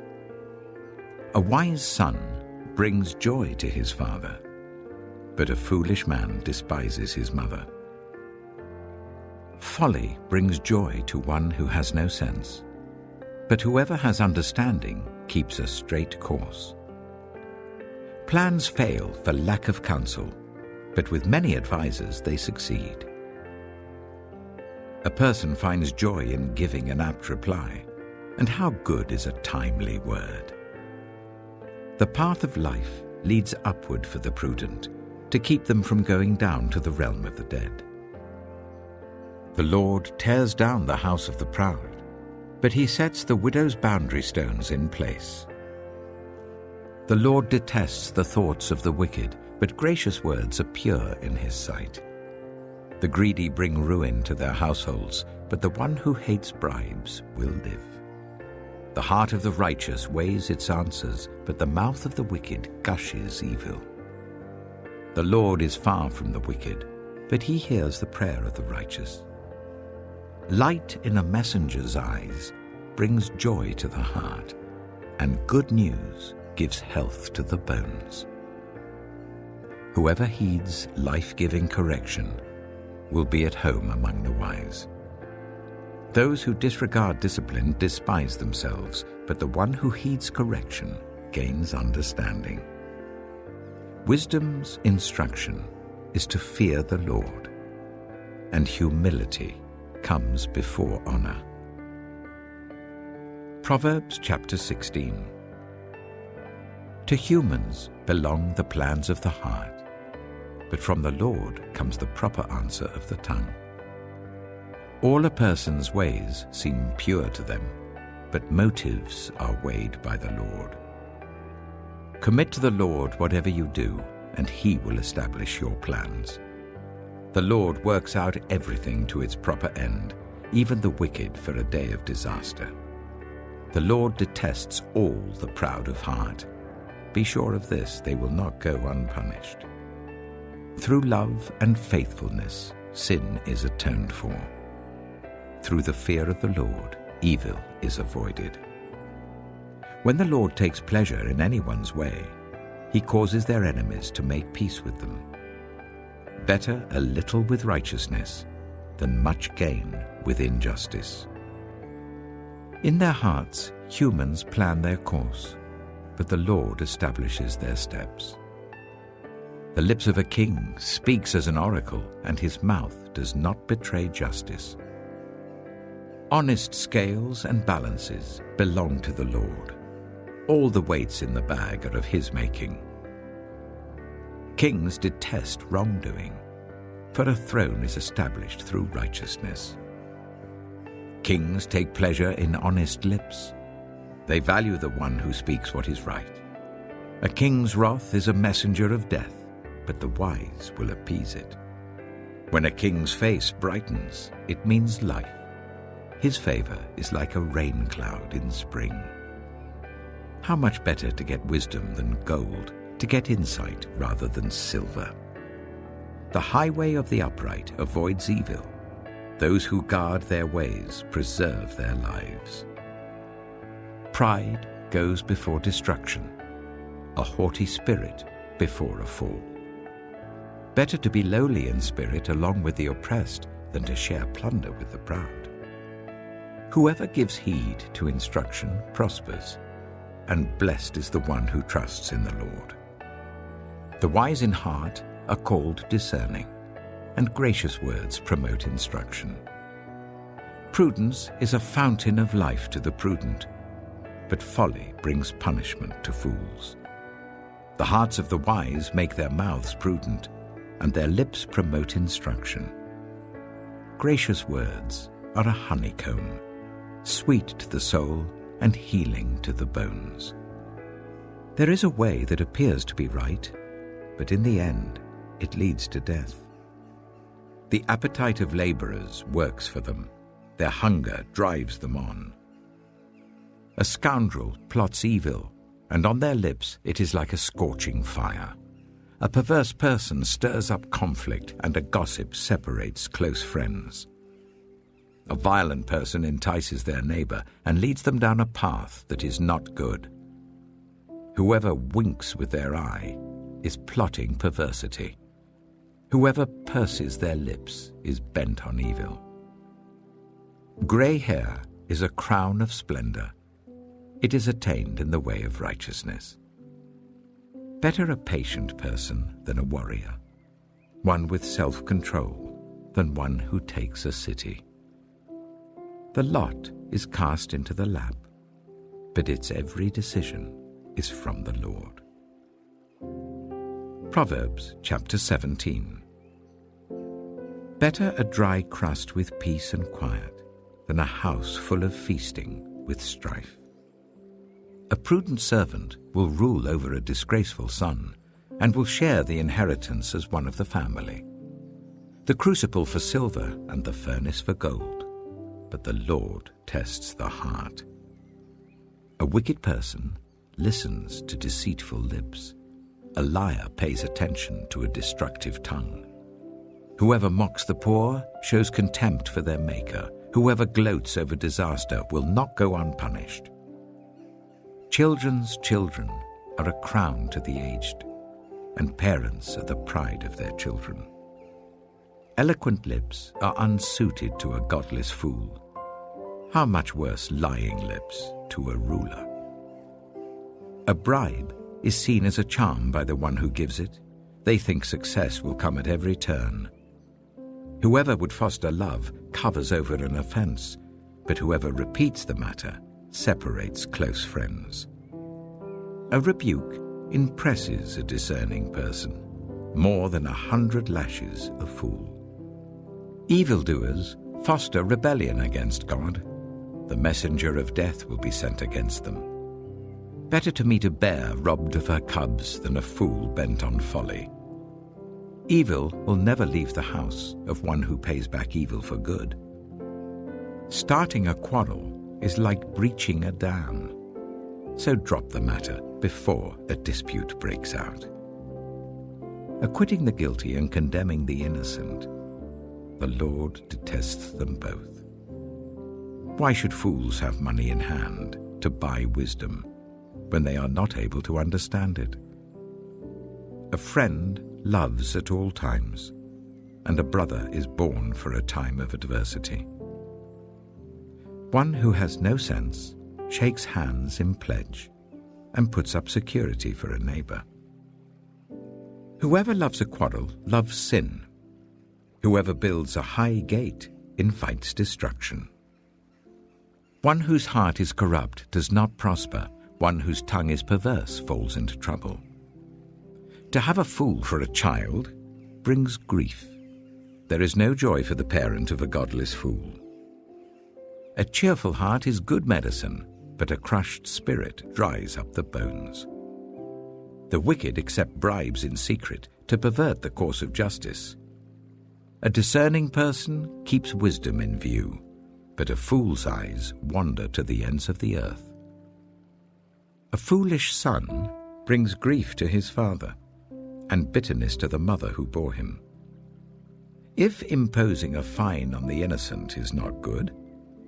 [SPEAKER 1] A wise son brings joy to his father, but a foolish man despises his mother. Folly brings joy to one who has no sense, but whoever has understanding keeps a straight course. Plans fail for lack of counsel, but with many advisers they succeed. A person finds joy in giving an apt reply, and how good is a timely word. The path of life leads upward for the prudent, to keep them from going down to the realm of the dead. The Lord tears down the house of the proud, but he sets the widow's boundary stones in place. The Lord detests the thoughts of the wicked, but gracious words are pure in his sight. The greedy bring ruin to their households, but the one who hates bribes will live. The heart of the righteous weighs its answers, but the mouth of the wicked gushes evil. The Lord is far from the wicked, but he hears the prayer of the righteous. Light in a messenger's eyes brings joy to the heart, and good news gives health to the bones. Whoever heeds life-giving correction will be at home among the wise. Those who disregard discipline despise themselves, but the one who heeds correction gains understanding. Wisdom's instruction is to fear the Lord, and humility comes before honor. Proverbs Chapter 16. To humans belong the plans of the heart, but from the Lord comes the proper answer of the tongue. All a person's ways seem pure to them, but motives are weighed by the Lord. Commit to the Lord whatever you do, and He will establish your plans. The Lord works out everything to its proper end, even the wicked for a day of disaster. The Lord detests all the proud of heart. Be sure of this, they will not go unpunished. Through love and faithfulness, sin is atoned for. Through the fear of the Lord, evil is avoided. When the Lord takes pleasure in anyone's way, He causes their enemies to make peace with them. Better a little with righteousness than much gain with injustice. In their hearts, humans plan their course, but the Lord establishes their steps. The lips of a king speaks as an oracle, and his mouth does not betray justice. Honest scales and balances belong to the Lord. All the weights in the bag are of His making. Kings detest wrongdoing, for a throne is established through righteousness. Kings take pleasure in honest lips. They value the one who speaks what is right. A king's wrath is a messenger of death, but the wise will appease it. When a king's face brightens, it means life. His favor is like a rain cloud in spring. How much better to get wisdom than gold, to get insight rather than silver. The highway of the upright avoids evil. Those who guard their ways preserve their lives. Pride goes before destruction, a haughty spirit before a fall. Better to be lowly in spirit along with the oppressed than to share plunder with the proud. Whoever gives heed to instruction prospers, and blessed is the one who trusts in the Lord. The wise in heart are called discerning, and gracious words promote instruction. Prudence is a fountain of life to the prudent, but folly brings punishment to fools. The hearts of the wise make their mouths prudent, and their lips promote instruction. Gracious words are a honeycomb, sweet to the soul and healing to the bones. There is a way that appears to be right, but in the end it leads to death. The appetite of laborers works for them. Their hunger drives them on. A scoundrel plots evil, and on their lips it is like a scorching fire. A perverse person stirs up conflict, and a gossip separates close friends. A violent person entices their neighbor and leads them down a path that is not good. Whoever winks with their eye is plotting perversity. Whoever purses their lips is bent on evil. Gray hair is a crown of splendor. It is attained in the way of righteousness. Better a patient person than a warrior, one with self-control than one who takes a city. The lot is cast into the lap, but its every decision is from the Lord. Proverbs Chapter 17. Better a dry crust with peace and quiet than a house full of feasting with strife. A prudent servant will rule over a disgraceful son and will share the inheritance as one of the family. The crucible for silver and the furnace for gold, but the Lord tests the heart. A wicked person listens to deceitful lips. A liar pays attention to a destructive tongue. Whoever mocks the poor shows contempt for their Maker, Whoever gloats over disaster will not go unpunished. Children's children are a crown to the aged, and parents are the pride of their children. Eloquent lips are unsuited to a godless fool. How much worse lying lips to a ruler. A bribe is seen as a charm by the one who gives it. They think success will come at every turn. Whoever would foster love covers over an offense, but whoever repeats the matter separates close friends. A rebuke impresses a discerning person more than 100 lashes a fool. Evildoers foster rebellion against God. The messenger of death will be sent against them. Better to meet a bear robbed of her cubs than a fool bent on folly. Evil will never leave the house of one who pays back evil for good. Starting a quarrel is like breaching a dam, so drop the matter before a dispute breaks out. Acquitting the guilty and condemning the innocent, the Lord detests them both. Why should fools have money in hand to buy wisdom when they are not able to understand it? A friend loves at all times, and a brother is born for a time of adversity. One who has no sense shakes hands in pledge and puts up security for a neighbor. Whoever loves a quarrel loves sin. Whoever builds a high gate invites destruction. One whose heart is corrupt does not prosper. One whose tongue is perverse falls into trouble. To have a fool for a child brings grief. There is no joy for the parent of a godless fool. A cheerful heart is good medicine, but a crushed spirit dries up the bones. The wicked accept bribes in secret to pervert the course of justice. A discerning person keeps wisdom in view, but a fool's eyes wander to the ends of the earth. A foolish son brings grief to his father, and bitterness to the mother who bore him. If imposing a fine on the innocent is not good,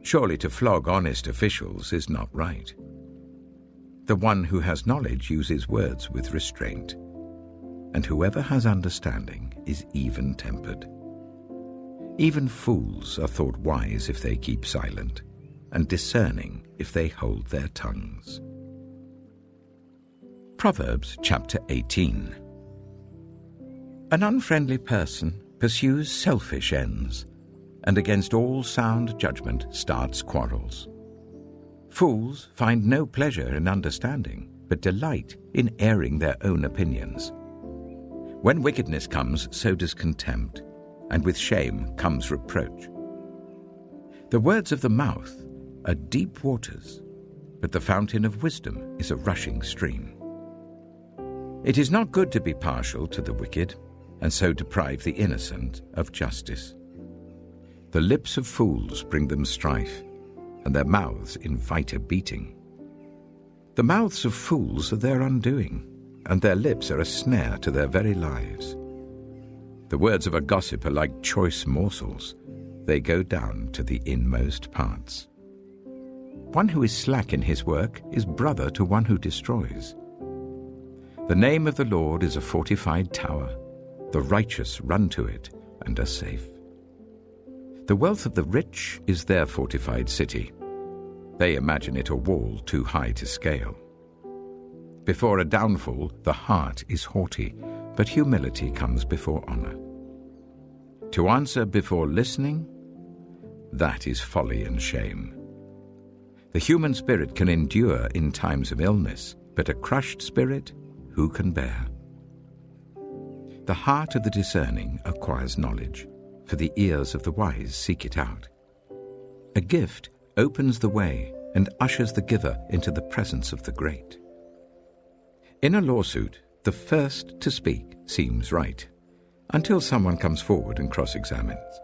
[SPEAKER 1] surely to flog honest officials is not right. The one who has knowledge uses words with restraint, and whoever has understanding is even-tempered. Even fools are thought wise if they keep silent, and discerning if they hold their tongues. Proverbs Chapter 18. An unfriendly person pursues selfish ends, and against all sound judgment starts quarrels. Fools find no pleasure in understanding, but delight in airing their own opinions. When wickedness comes, so does contempt, and with shame comes reproach. The words of the mouth are deep waters, but the fountain of wisdom is a rushing stream. It is not good to be partial to the wicked, and so deprive the innocent of justice. The lips of fools bring them strife, and their mouths invite a beating. The mouths of fools are their undoing, and their lips are a snare to their very lives. The words of a gossip are like choice morsels. They go down to the inmost parts. One who is slack in his work is brother to one who destroys. The name of the Lord is a fortified tower. The righteous run to it and are safe. The wealth of the rich is their fortified city. They imagine it a wall too high to scale. Before a downfall, the heart is haughty, but humility comes before honor. To answer before listening, that is folly and shame. The human spirit can endure in times of illness, but a crushed spirit, who can bear? The heart of the discerning acquires knowledge, for the ears of the wise seek it out. A gift opens the way and ushers the giver into the presence of the great. In a lawsuit, the first to speak seems right, until someone comes forward and cross-examines.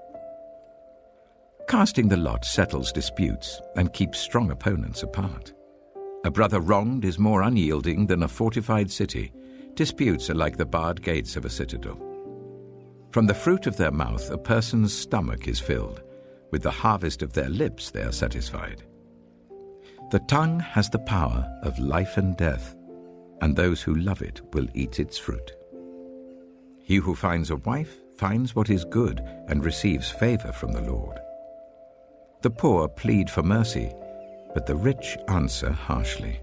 [SPEAKER 1] Casting the lot settles disputes and keeps strong opponents apart. A brother wronged is more unyielding than a fortified city. Disputes are like the barred gates of a citadel. From the fruit of their mouth a person's stomach is filled, With the harvest of their lips they are satisfied. The tongue has the power of life and death, and those who love it will eat its fruit. He who finds a wife finds what is good and receives favor from the Lord. The poor plead for mercy, but the rich answer harshly.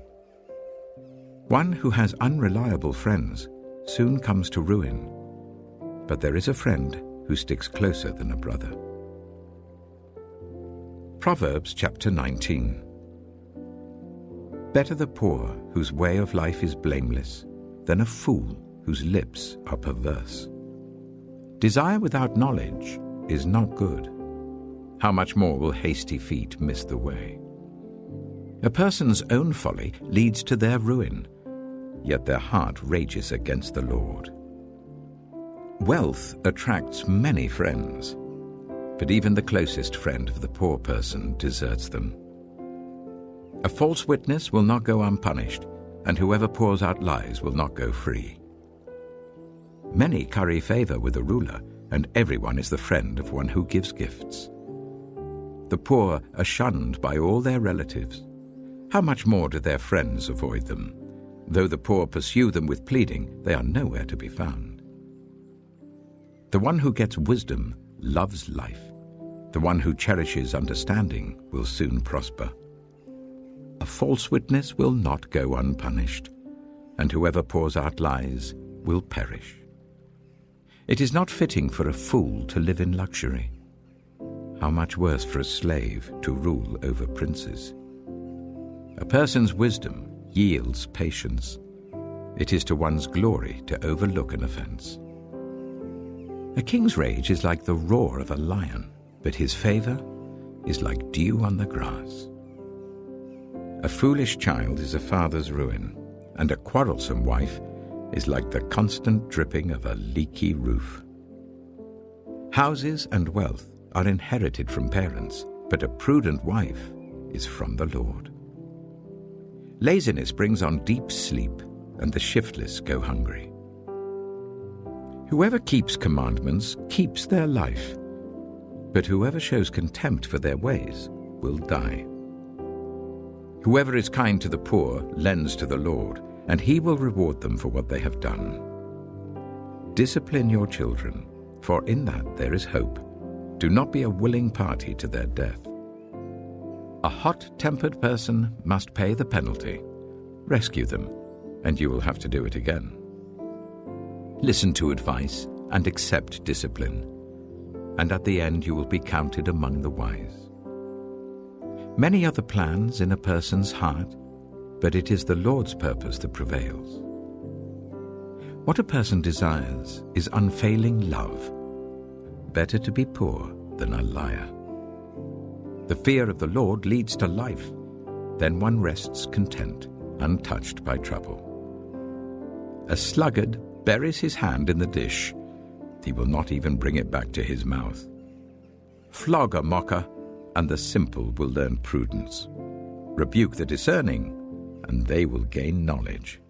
[SPEAKER 1] One who has unreliable friends soon comes to ruin, but there is a friend who sticks closer than a brother. Proverbs Chapter 19. Better the poor whose way of life is blameless than a fool whose lips are perverse. Desire without knowledge is not good. How much more will hasty feet miss the way? A person's own folly leads to their ruin, yet their heart rages against the Lord. Wealth attracts many friends, but even the closest friend of the poor person deserts them. A false witness will not go unpunished, and whoever pours out lies will not go free. Many curry favor with a ruler, and everyone is the friend of one who gives gifts. The poor are shunned by all their relatives. How much more do their friends avoid them? Though the poor pursue them with pleading, they are nowhere to be found. The one who gets wisdom loves life. The one who cherishes understanding will soon prosper. A false witness will not go unpunished, and whoever pours out lies will perish. It is not fitting for a fool to live in luxury. How much worse for a slave to rule over princes? A person's wisdom yields patience. It is to one's glory to overlook an offense. A king's rage is like the roar of a lion, but his favor is like dew on the grass. A foolish child is a father's ruin, and a quarrelsome wife is like the constant dripping of a leaky roof. Houses and wealth are inherited from parents, but a prudent wife is from the Lord. Laziness brings on deep sleep, and the shiftless go hungry. Whoever keeps commandments keeps their life, but whoever shows contempt for their ways will die. Whoever is kind to the poor lends to the Lord, and he will reward them for what they have done. Discipline your children, for in that there is hope. Do not be a willing party to their death. A hot-tempered person must pay the penalty. Rescue them, and you will have to do it again. Listen to advice and accept discipline, and at the end you will be counted among the wise. Many are the plans in a person's heart, but it is the Lord's purpose that prevails. What a person desires is unfailing love. Better to be poor than a liar. The fear of the Lord leads to life. Then one rests content, untouched by trouble. A sluggard buries his hand in the dish. He will not even bring it back to his mouth. Flog a mocker, and the simple will learn prudence. Rebuke the discerning, and they will gain knowledge.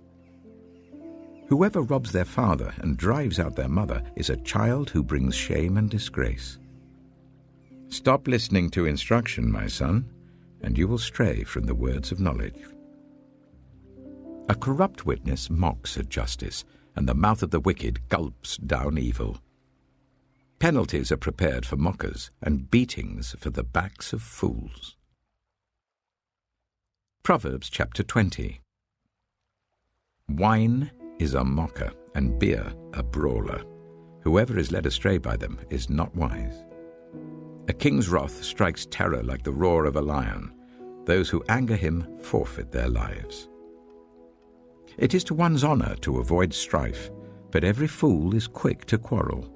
[SPEAKER 1] Whoever robs their father and drives out their mother is a child who brings shame and disgrace. Stop listening to instruction, my son, and you will stray from the words of knowledge. A corrupt witness mocks at justice, and the mouth of the wicked gulps down evil. Penalties are prepared for mockers, and beatings for the backs of fools. Proverbs Chapter 20. Wine is a mocker, and beer a brawler. Whoever is led astray by them is not wise. A king's wrath strikes terror like the roar of a lion. Those who anger him forfeit their lives. It is to one's honor to avoid strife, but every fool is quick to quarrel.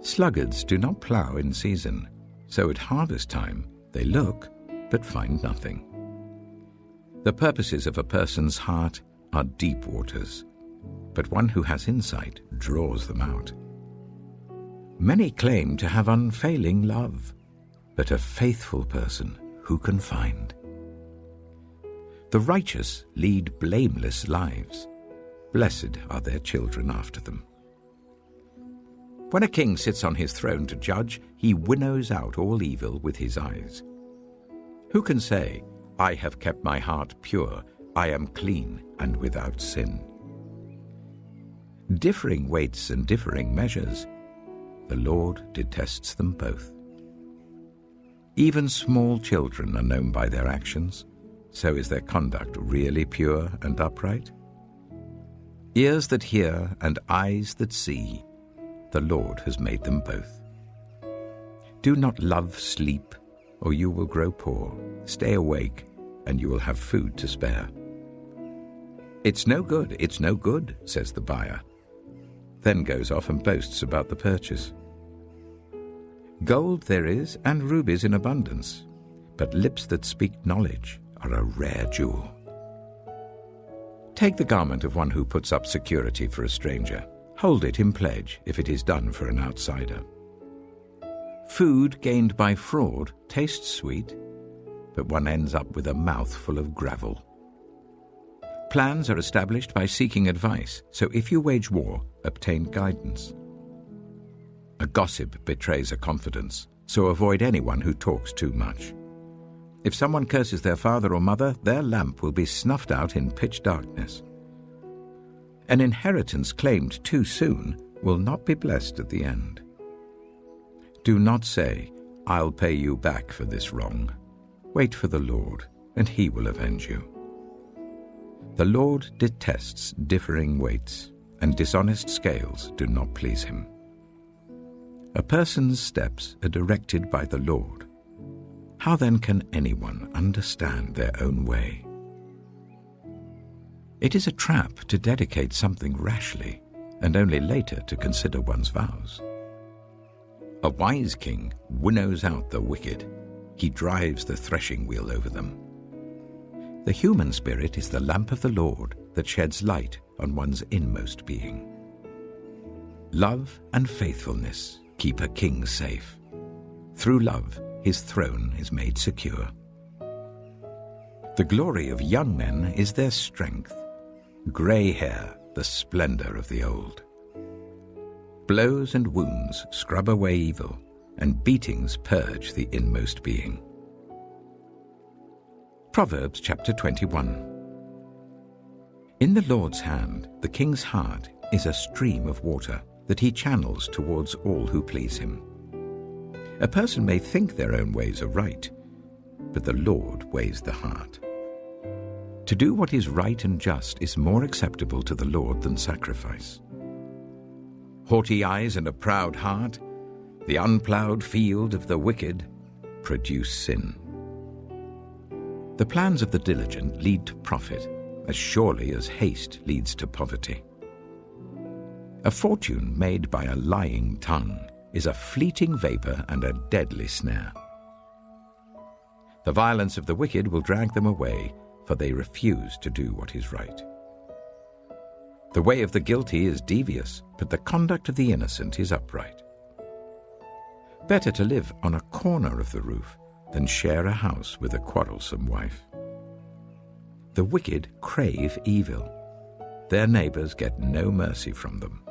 [SPEAKER 1] Sluggards do not plow in season, so at harvest time they look but find nothing. The purposes of a person's heart are deep waters, but one who has insight draws them out. Many claim to have unfailing love, but a faithful person who can find? The righteous lead blameless lives. Blessed are their children after them. When a king sits on his throne to judge, he winnows out all evil with his eyes. Who can say, "I have kept my heart pure, I am clean and without sin"? Differing weights and differing measures, the Lord detests them both. Even small children are known by their actions, so is their conduct really pure and upright? Ears that hear and eyes that see, the Lord has made them both. Do not love sleep, or you will grow poor. Stay awake, and you will have food to spare. It's no good, says the buyer. Then goes off and boasts about the purchase. Gold there is, and rubies in abundance, but lips that speak knowledge are a rare jewel. Take the garment of one who puts up security for a stranger. Hold it in pledge if it is done for an outsider. Food gained by fraud tastes sweet, but one ends up with a mouth full of gravel. Plans are established by seeking advice, so if you wage war, obtain guidance. A gossip betrays a confidence, so avoid anyone who talks too much. If someone curses their father or mother, their lamp will be snuffed out in pitch darkness. An inheritance claimed too soon will not be blessed at the end. Do not say, "I'll pay you back for this wrong." Wait for the Lord, and he will avenge you. The Lord detests differing weights, and dishonest scales do not please him. A person's steps are directed by the Lord. How then can anyone understand their own way? It is a trap to dedicate something rashly, and only later to consider one's vows. A wise king winnows out the wicked. He drives the threshing wheel over them. The human spirit is the lamp of the Lord that sheds light on one's inmost being. Love and faithfulness keep a king safe. Through love, his throne is made secure. The glory of young men is their strength. Grey hair, the splendor of the old. Blows and wounds scrub away evil, and beatings purge the inmost being. Proverbs Chapter 21. In the Lord's hand, the king's heart is a stream of water that he channels towards all who please him. A person may think their own ways are right, but the Lord weighs the heart. To do what is right and just is more acceptable to the Lord than sacrifice. Haughty eyes and a proud heart, the unplowed field of the wicked, produce sin. The plans of the diligent lead to profit, as surely as haste leads to poverty. A fortune made by a lying tongue is a fleeting vapor and a deadly snare. The violence of the wicked will drag them away, for they refuse to do what is right. The way of the guilty is devious, but the conduct of the innocent is upright. Better to live on a corner of the roof than share a house with a quarrelsome wife. The wicked crave evil. Their neighbors get no mercy from them.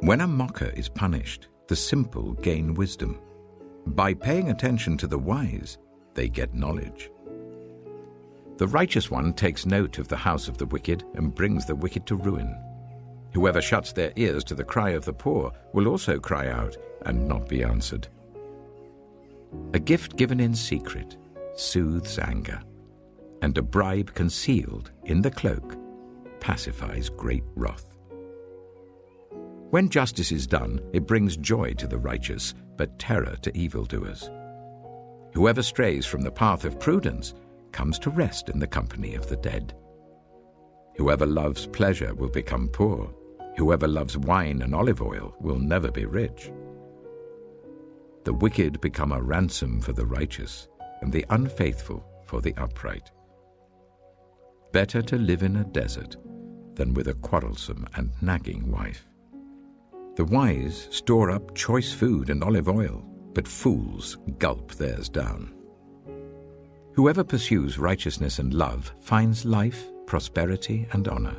[SPEAKER 1] When a mocker is punished, the simple gain wisdom. By paying attention to the wise, they get knowledge. The righteous one takes note of the house of the wicked and brings the wicked to ruin. Whoever shuts their ears to the cry of the poor will also cry out and not be answered. A gift given in secret soothes anger, and a bribe concealed in the cloak pacifies great wrath. When justice is done, it brings joy to the righteous, but terror to evildoers. Whoever strays from the path of prudence comes to rest in the company of the dead. Whoever loves pleasure will become poor. Whoever loves wine and olive oil will never be rich. The wicked become a ransom for the righteous, and the unfaithful for the upright. Better to live in a desert than with a quarrelsome and nagging wife. The wise store up choice food and olive oil, but fools gulp theirs down. Whoever pursues righteousness and love finds life, prosperity, and honor.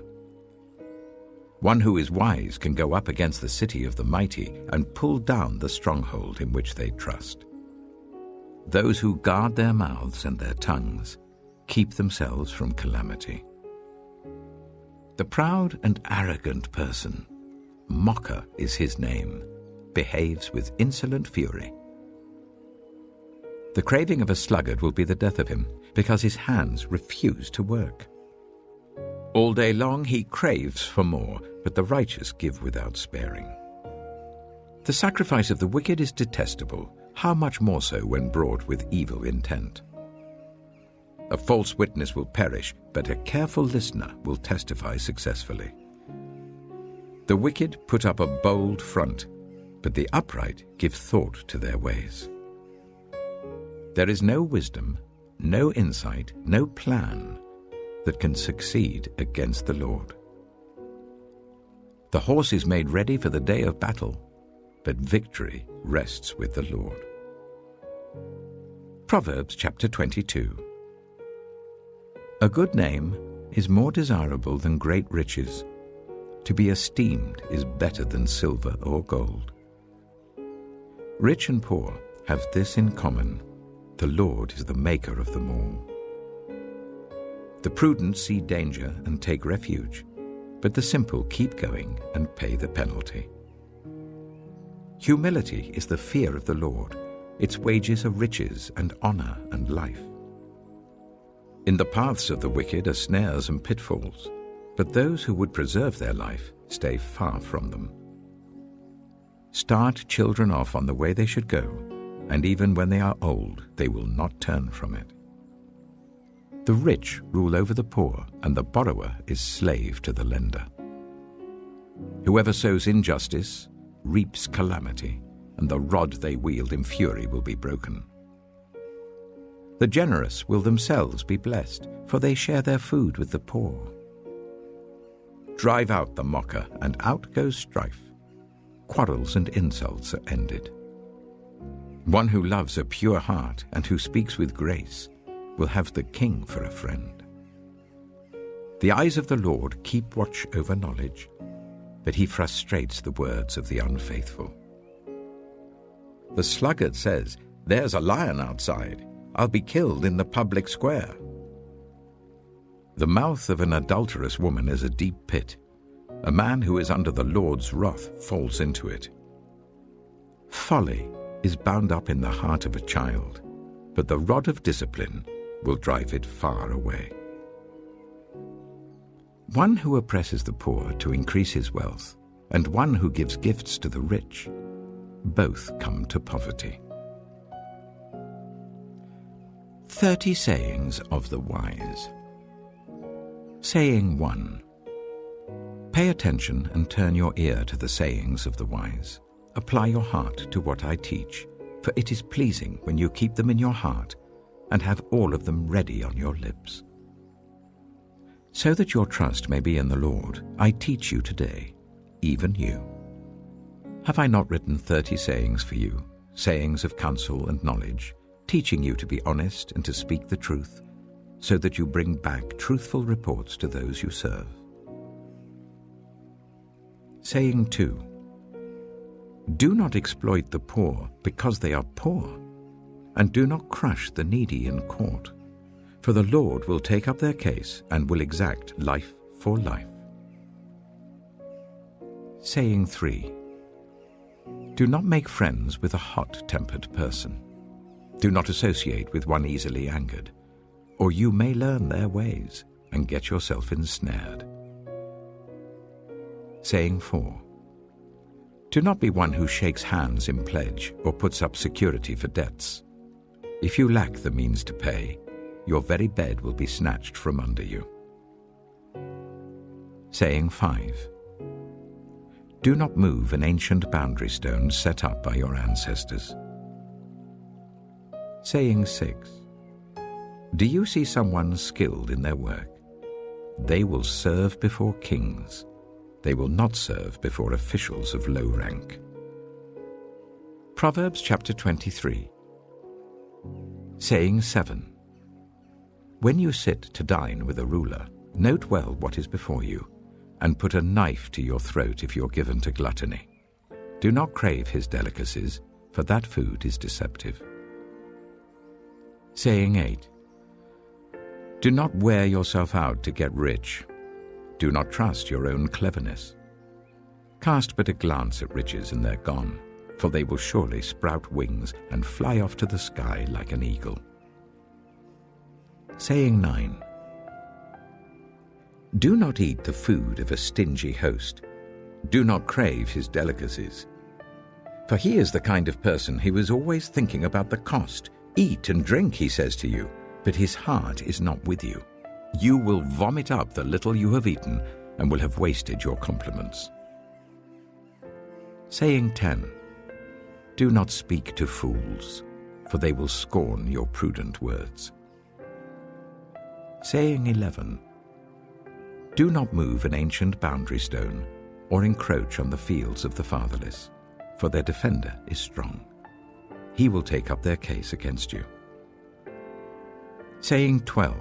[SPEAKER 1] One who is wise can go up against the city of the mighty and pull down the stronghold in which they trust. Those who guard their mouths and their tongues keep themselves from calamity. The proud and arrogant person, mocker is his name, behaves with insolent fury. The craving of a sluggard will be the death of him, because his hands refuse to work. All day long he craves for more, but the righteous give without sparing. The sacrifice of the wicked is detestable, how much more so when brought with evil intent. A false witness will perish, but a careful listener will testify successfully. The wicked put up a bold front, but the upright give thought to their ways. There is no wisdom, no insight, no plan that can succeed against the Lord. The horse is made ready for the day of battle, but victory rests with the Lord. Proverbs Chapter 22. A good name is more desirable than great riches. To be esteemed is better than silver or gold. Rich and poor have this in common: the Lord is the maker of them all. The prudent see danger and take refuge, but the simple keep going and pay the penalty. Humility is the fear of the Lord. Its wages are riches and honor and life. In the paths of the wicked are snares and pitfalls, but those who would preserve their life stay far from them. Start children off on the way they should go, and even when they are old, they will not turn from it. The rich rule over the poor, and the borrower is slave to the lender. Whoever sows injustice reaps calamity, and the rod they wield in fury will be broken. The generous will themselves be blessed, for they share their food with the poor. Drive out the mocker, and out goes strife. Quarrels and insults are ended. One who loves a pure heart and who speaks with grace will have the king for a friend. The eyes of the Lord keep watch over knowledge, but he frustrates the words of the unfaithful. The sluggard says, "There's a lion outside. I'll be killed in the public square." The mouth of an adulterous woman is a deep pit. A man who is under the Lord's wrath falls into it. Folly is bound up in the heart of a child, but the rod of discipline will drive it far away. One who oppresses the poor to increase his wealth, and one who gives gifts to the rich, both come to poverty. 30 sayings of the wise. Saying 1. Pay attention and turn your ear to the sayings of the wise. Apply your heart to what I teach, for it is pleasing when you keep them in your heart and have all of them ready on your lips. So that your trust may be in the Lord, I teach you today, even you. Have I not written 30 sayings for you, sayings of counsel and knowledge, teaching you to be honest and to speak the truth, so that you bring back truthful reports to those you serve? Saying 2. Do not exploit the poor because they are poor, and do not crush the needy in court, for the Lord will take up their case and will exact life for life. Saying 3. Do not make friends with a hot-tempered person. Do not associate with one easily angered, or you may learn their ways and get yourself ensnared. Saying 4. Do not be one who shakes hands in pledge or puts up security for debts. If you lack the means to pay, your very bed will be snatched from under you. Saying 5. Do not move an ancient boundary stone set up by your ancestors. Saying 6. Do you see someone skilled in their work? They will serve before kings. They will not serve before officials of low rank. Proverbs Chapter 23. Saying 7. When you sit to dine with a ruler, note well what is before you, and put a knife to your throat if you're given to gluttony. Do not crave his delicacies, for that food is deceptive. Saying 8. Do not wear yourself out to get rich. Do not trust your own cleverness. Cast but a glance at riches and they're gone, for they will surely sprout wings and fly off to the sky like an eagle. Saying 9. Do not eat the food of a stingy host. Do not crave his delicacies. For he is the kind of person who is always thinking about the cost. Eat and drink, he says to you, but his heart is not with you. You will vomit up the little you have eaten and will have wasted your compliments. Saying 10. Do not speak to fools, for they will scorn your prudent words. Saying 11. Do not move an ancient boundary stone or encroach on the fields of the fatherless, for their defender is strong. He will take up their case against you. Saying 12.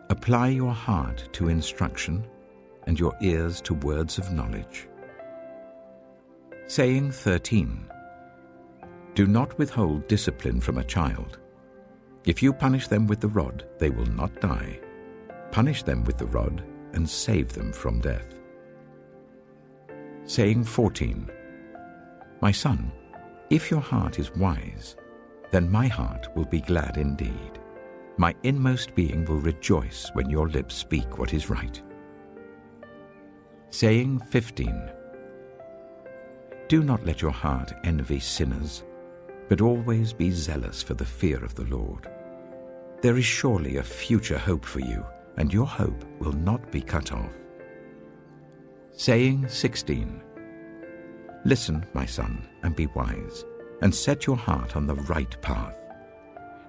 [SPEAKER 1] Apply your heart to instruction and your ears to words of knowledge. Saying 13. Do not withhold discipline from a child. If you punish them with the rod, they will not die. Punish them with the rod and save them from death. Saying 14. My son, if your heart is wise, then my heart will be glad indeed. My inmost being will rejoice when your lips speak what is right. Saying 15. Do not let your heart envy sinners, but always be zealous for the fear of the Lord. There is surely a future hope for you, and your hope will not be cut off. Saying 16. Listen, my son, and be wise, and set your heart on the right path.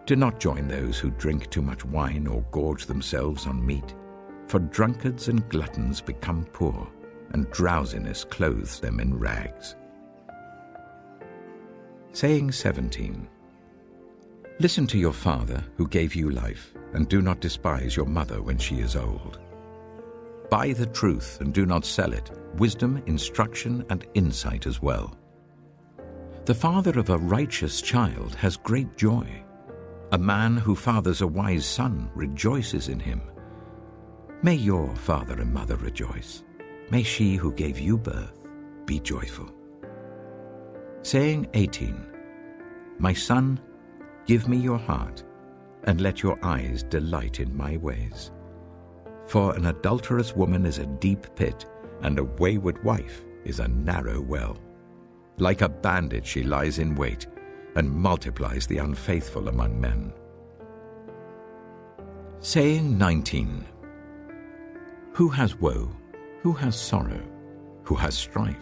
[SPEAKER 1] Do not join those who drink too much wine or gorge themselves on meat, for drunkards and gluttons become poor, and drowsiness clothes them in rags. Saying 17. Listen to your father who gave you life, and do not despise your mother when she is old. Buy the truth and do not sell it, wisdom, instruction, and insight as well. The father of a righteous child has great joy. A man who fathers a wise son rejoices in him. May your father and mother rejoice. May she who gave you birth be joyful. Saying 18. My son, give me your heart, and let your eyes delight in my ways. For an adulterous woman is a deep pit, and a wayward wife is a narrow well. Like a bandit she lies in wait, and multiplies the unfaithful among men. Saying 19. Who has woe? Who has sorrow? Who has strife?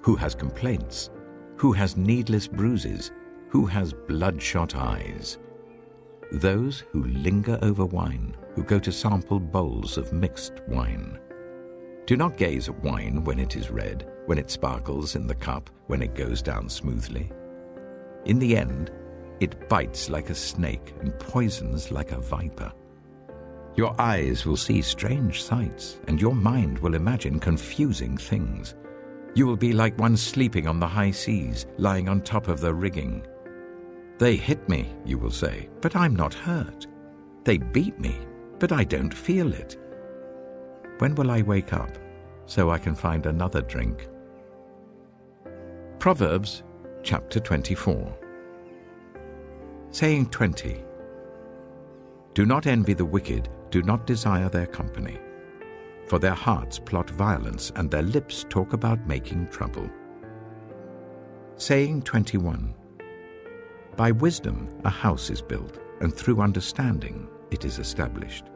[SPEAKER 1] Who has complaints? Who has needless bruises? Who has bloodshot eyes? Those who linger over wine, who go to sample bowls of mixed wine. Do not gaze at wine when it is red, when it sparkles in the cup, when it goes down smoothly. In the end, it bites like a snake and poisons like a viper. Your eyes will see strange sights, and your mind will imagine confusing things. You will be like one sleeping on the high seas, lying on top of the rigging. They hit me, you will say, but I'm not hurt. They beat me, but I don't feel it. When will I wake up so I can find another drink? Proverbs Chapter 24. Saying 20. Do not envy the wicked, do not desire their company. For their hearts plot violence, and their lips talk about making trouble. Saying 21. By wisdom a house is built, and through understanding it is established.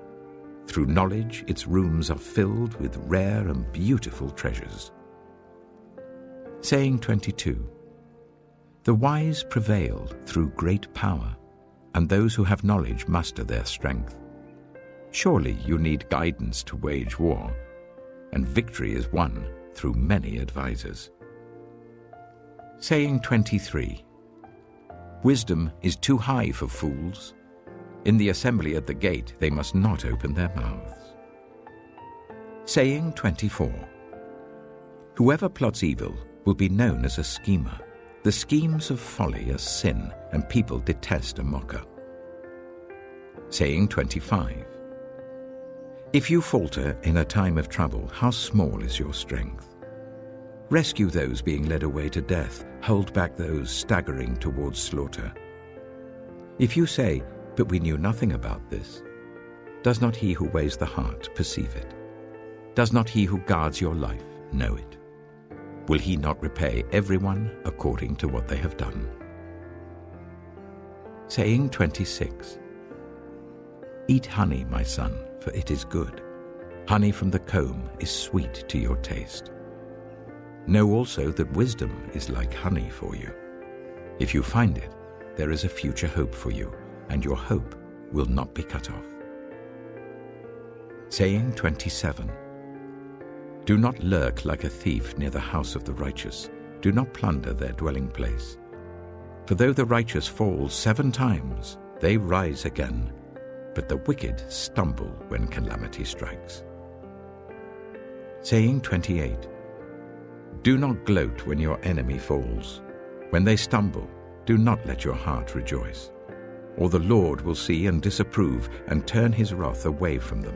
[SPEAKER 1] Through knowledge its rooms are filled with rare and beautiful treasures. Saying 22. The wise prevail through great power, and those who have knowledge muster their strength. Surely you need guidance to wage war, and victory is won through many advisers. Saying 23. Wisdom is too high for fools. In the assembly at the gate they must not open their mouths. Saying 24. Whoever plots evil will be known as a schemer. The schemes of folly are sin, and people detest a mocker. Saying 25. If you falter in a time of trouble, how small is your strength? Rescue those being led away to death, hold back those staggering towards slaughter. If you say, "But we knew nothing about this," does not he who weighs the heart perceive it? Does not he who guards your life know it? Will he not repay everyone according to what they have done? Saying 26. Eat honey, my son, for it is good. Honey from the comb is sweet to your taste. Know also that wisdom is like honey for you. If you find it, there is a future hope for you, and your hope will not be cut off. Saying 27. Do not lurk like a thief near the house of the righteous. Do not plunder their dwelling place. For though the righteous fall 7 times, they rise again, but the wicked stumble when calamity strikes. Saying 28. Do not gloat when your enemy falls. When they stumble, do not let your heart rejoice. Or the Lord will see and disapprove and turn his wrath away from them.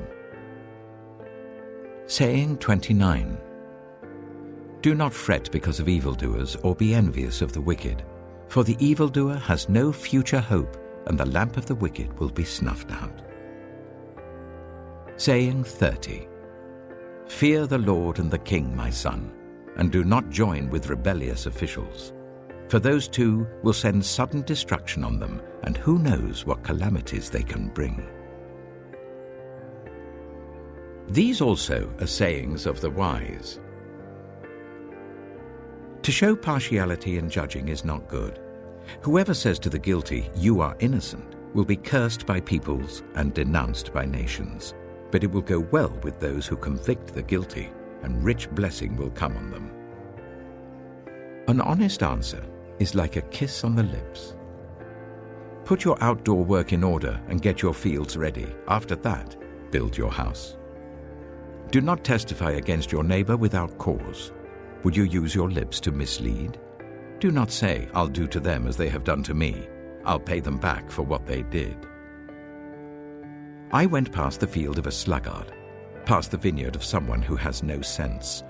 [SPEAKER 1] Saying 29. Do not fret because of evildoers, or be envious of the wicked, for the evildoer has no future hope, and the lamp of the wicked will be snuffed out. Saying 30. Fear the Lord and the King, my son, and do not join with rebellious officials, for those two will send sudden destruction on them, and who knows what calamities they can bring. These also are sayings of the wise. To show partiality in judging is not good. Whoever says to the guilty, "You are innocent," will be cursed by peoples and denounced by nations. But it will go well with those who convict the guilty, and rich blessing will come on them. An honest answer is like a kiss on the lips. Put your outdoor work in order and get your fields ready. After that, build your house. Do not testify against your neighbor without cause. Would you use your lips to mislead? Do not say, "I'll do to them as they have done to me. I'll pay them back for what they did." I went past the field of a sluggard, past the vineyard of someone who has no sense.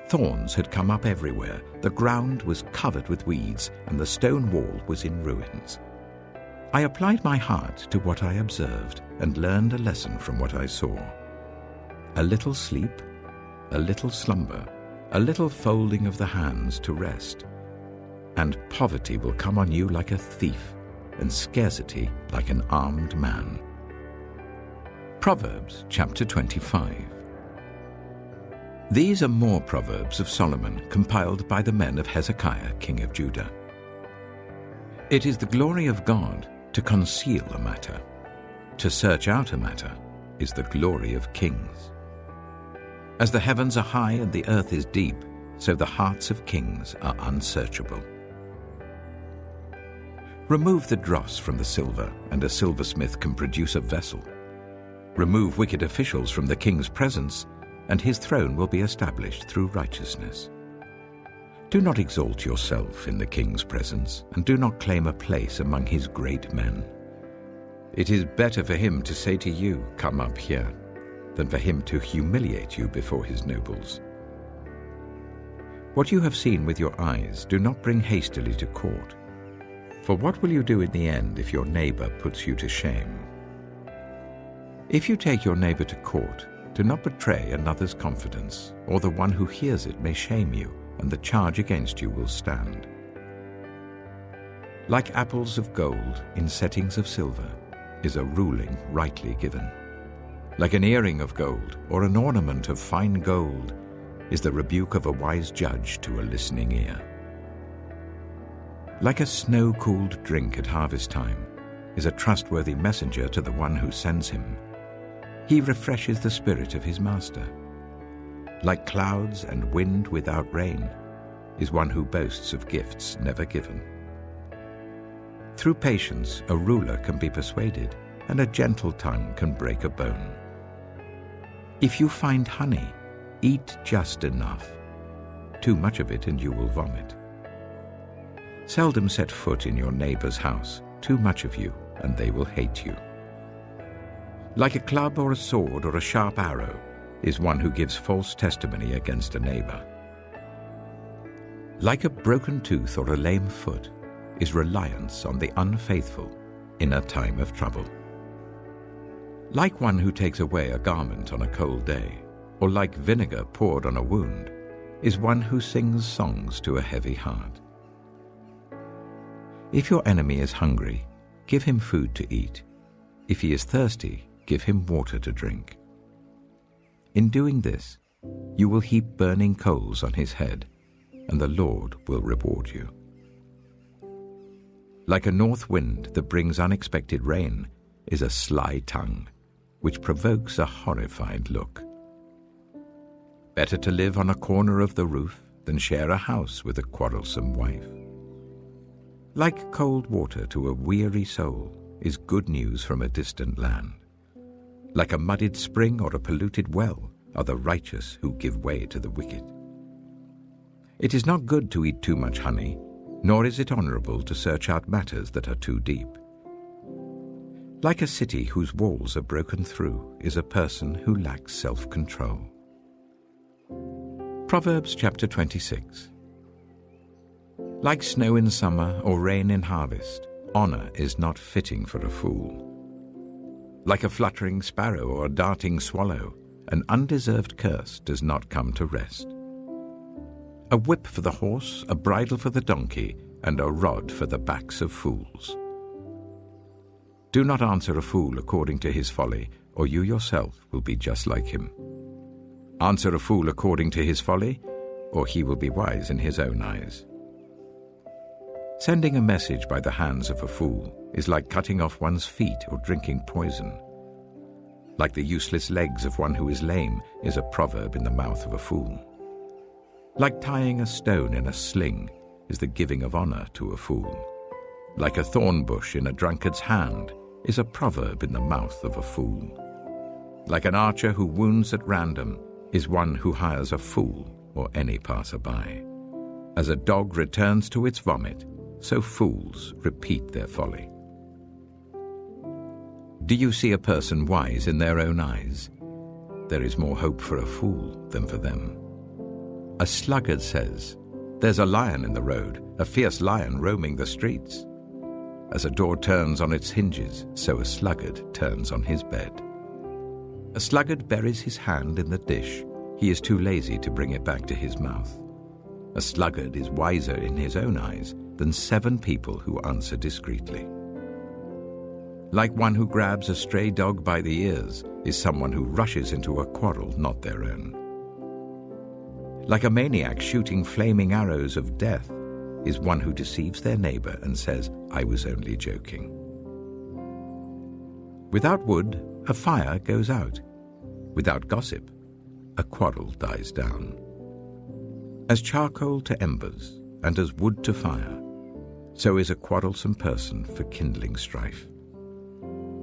[SPEAKER 1] Thorns had come up everywhere, the ground was covered with weeds, and the stone wall was in ruins. I applied my heart to what I observed and learned a lesson from what I saw. A little sleep, a little slumber, a little folding of the hands to rest, and poverty will come on you like a thief, and scarcity like an armed man. Proverbs Chapter 25. These are more Proverbs of Solomon, compiled by the men of Hezekiah, king of Judah. It is the glory of God to conceal a matter. To search out a matter is the glory of kings. As the heavens are high and the earth is deep, so the hearts of kings are unsearchable. Remove the dross from the silver, and a silversmith can produce a vessel. Remove wicked officials from the king's presence, and his throne will be established through righteousness. Do not exalt yourself in the king's presence, and do not claim a place among his great men. It is better for him to say to you, "Come up here," than for him to humiliate you before his nobles. What you have seen with your eyes, do not bring hastily to court. For what will you do in the end if your neighbor puts you to shame? If you take your neighbor to court, do not betray another's confidence, or the one who hears it may shame you, and the charge against you will stand. Like apples of gold in settings of silver is a ruling rightly given. Like an earring of gold or an ornament of fine gold is the rebuke of a wise judge to a listening ear. Like a snow-cooled drink at harvest time is a trustworthy messenger to the one who sends him. He refreshes the spirit of his master. Like clouds and wind without rain is one who boasts of gifts never given. Through patience a ruler can be persuaded, and a gentle tongue can break a bone. If you find honey, Eat just enough. Too much of it and you will vomit. Seldom set foot in your neighbor's house. Too much of you and they will hate you. Like a club or a sword or a sharp arrow is one who gives false testimony against a neighbor. Like a broken tooth or a lame foot is reliance on the unfaithful in a time of trouble. Like one who takes away a garment on a cold day, or like vinegar poured on a wound, is one who sings songs to a heavy heart. If your enemy is hungry, give him food to eat. If he is thirsty, give him water to drink. In doing this, you will heap burning coals on his head, and the Lord will reward you. Like a north wind that brings unexpected rain is a sly tongue, which provokes a horrified look. Better to live on a corner of the roof than share a house with a quarrelsome wife. Like cold water to a weary soul is good news from a distant land. Like a muddied spring or a polluted well are the righteous who give way to the wicked. It is not good to eat too much honey, nor is it honorable to search out matters that are too deep. Like a city whose walls are broken through is a person who lacks self-control. Proverbs Chapter 26. Like snow in summer or rain in harvest, honor is not fitting for a fool. Like a fluttering sparrow or a darting swallow, an undeserved curse does not come to rest. A whip for the horse, a bridle for the donkey, and a rod for the backs of fools. Do not answer a fool according to his folly, or you yourself will be just like him. Answer a fool according to his folly, or he will be wise in his own eyes. Sending a message by the hands of a fool is like cutting off one's feet or drinking poison. Like the useless legs of one who is lame is a proverb in the mouth of a fool. Like tying a stone in a sling is the giving of honor to a fool. Like a thorn bush in a drunkard's hand is a proverb in the mouth of a fool. Like an archer who wounds at random is one who hires a fool or any passerby. As a dog returns to its vomit, so fools repeat their folly. Do you see a person wise in their own eyes? There is more hope for a fool than for them. A sluggard says, "There's a lion in the road, a fierce lion roaming the streets." As a door turns on its hinges, so a sluggard turns on his bed. A sluggard buries his hand in the dish. He is too lazy to bring it back to his mouth. A sluggard is wiser in his own eyes than 7 people who answer discreetly. Like one who grabs a stray dog by the ears is someone who rushes into a quarrel not their own. Like a maniac shooting flaming arrows of death is one who deceives their neighbor and says, "I was only joking." Without wood, a fire goes out. Without gossip, a quarrel dies down. As charcoal to embers and as wood to fire, so is a quarrelsome person for kindling strife.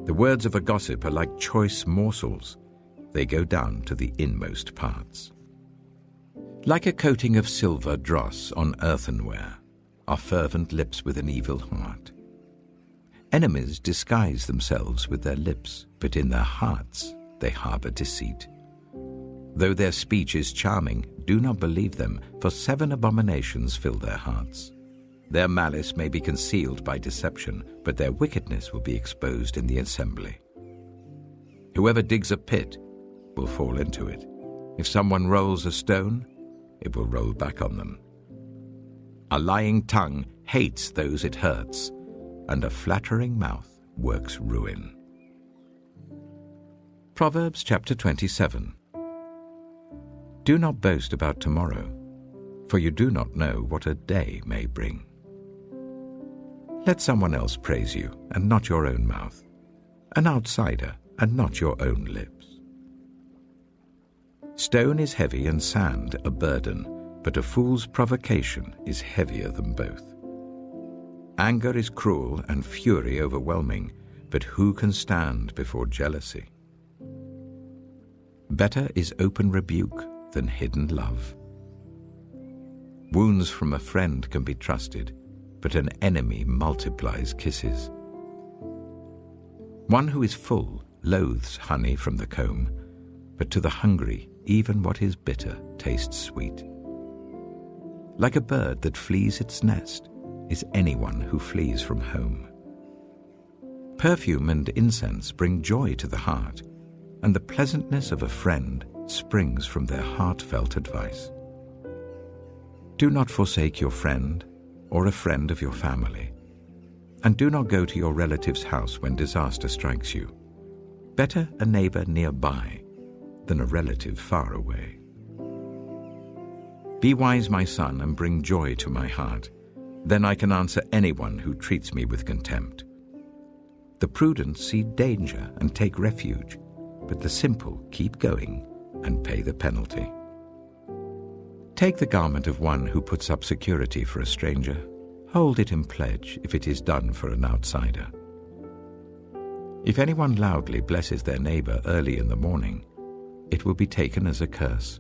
[SPEAKER 1] The words of a gossip are like choice morsels. They go down to the inmost parts. Like a coating of silver dross on earthenware are fervent lips with an evil heart. Enemies disguise themselves with their lips, but in their hearts they harbor deceit. Though their speech is charming, do not believe them, for 7 abominations fill their hearts. Their malice may be concealed by deception, but their wickedness will be exposed in the assembly. Whoever digs a pit will fall into it. If someone rolls a stone, it will roll back on them. A lying tongue hates those it hurts, and a flattering mouth works ruin. Proverbs Chapter 27. Do not boast about tomorrow, for you do not know what a day may bring. Let someone else praise you, and not your own mouth, an outsider, and not your own lips. Stone is heavy and sand a burden, but a fool's provocation is heavier than both. Anger is cruel and fury overwhelming, but who can stand before jealousy? Better is open rebuke than hidden love. Wounds from a friend can be trusted, but an enemy multiplies kisses. One who is full loathes honey from the comb, but to the hungry, even what is bitter tastes sweet. Like a bird that flees its nest is anyone who flees from home. Perfume and incense bring joy to the heart, and the pleasantness of a friend springs from their heartfelt advice. Do not forsake your friend or a friend of your family, and do not go to your relative's house when disaster strikes you. Better a neighbor nearby than a relative far away. Be wise, my son, and bring joy to my heart. Then I can answer anyone who treats me with contempt. The prudent see danger and take refuge, but the simple keep going and pay the penalty. Take the garment of one who puts up security for a stranger. Hold it in pledge if it is done for an outsider. If anyone loudly blesses their neighbor early in the morning, it will be taken as a curse.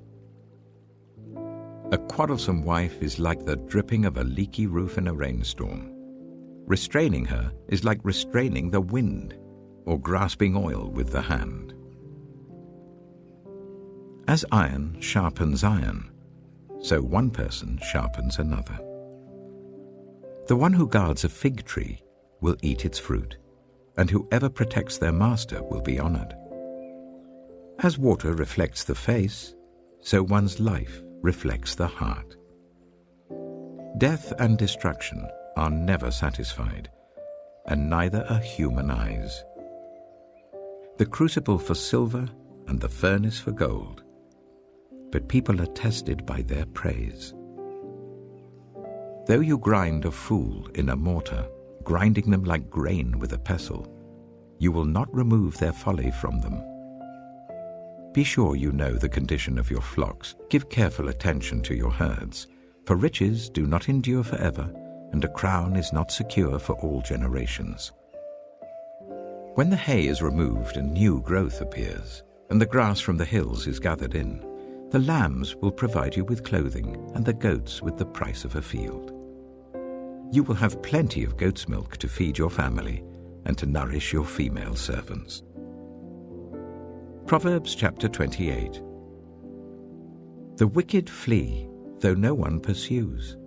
[SPEAKER 1] A quarrelsome wife is like the dripping of a leaky roof in a rainstorm. Restraining her is like restraining the wind or grasping oil with the hand. As iron sharpens iron, so one person sharpens another. The one who guards a fig tree will eat its fruit, and whoever protects their master will be honored. As water reflects the face, so one's life reflects the heart. Death and destruction are never satisfied, and neither are human eyes. The crucible for silver and the furnace for gold, but people are tested by their praise. Though you grind a fool in a mortar, grinding them like grain with a pestle, you will not remove their folly from them. Be sure you know the condition of your flocks. Give careful attention to your herds, for riches do not endure forever, and a crown is not secure for all generations. When the hay is removed and new growth appears, and the grass from the hills is gathered in, the lambs will provide you with clothing, and the goats with the price of a field. You will have plenty of goat's milk to feed your family and to nourish your female servants. Proverbs Chapter 28. The wicked flee, though no one pursues,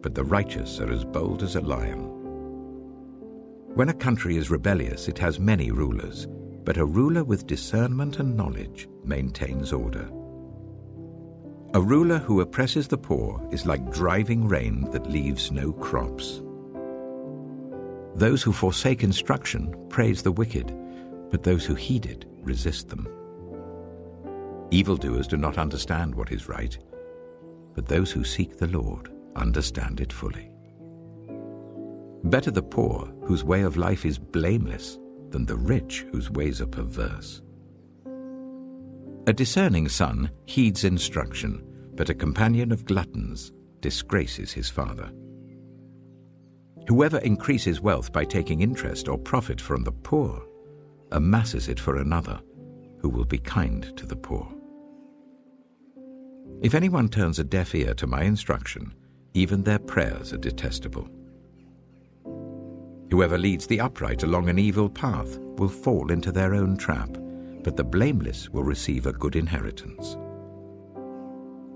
[SPEAKER 1] but the righteous are as bold as a lion. When a country is rebellious, it has many rulers, but a ruler with discernment and knowledge maintains order. A ruler who oppresses the poor is like driving rain that leaves no crops. Those who forsake instruction praise the wicked, but those who heed it resist them. Evildoers do not understand what is right, but those who seek the Lord understand it fully. Better the poor whose way of life is blameless than the rich whose ways are perverse. A discerning son heeds instruction, but a companion of gluttons disgraces his father. Whoever increases wealth by taking interest or profit from the poor amasses it for another who will be kind to the poor. If anyone turns a deaf ear to my instruction, even their prayers are detestable. Whoever leads the upright along an evil path will fall into their own trap, but the blameless will receive a good inheritance.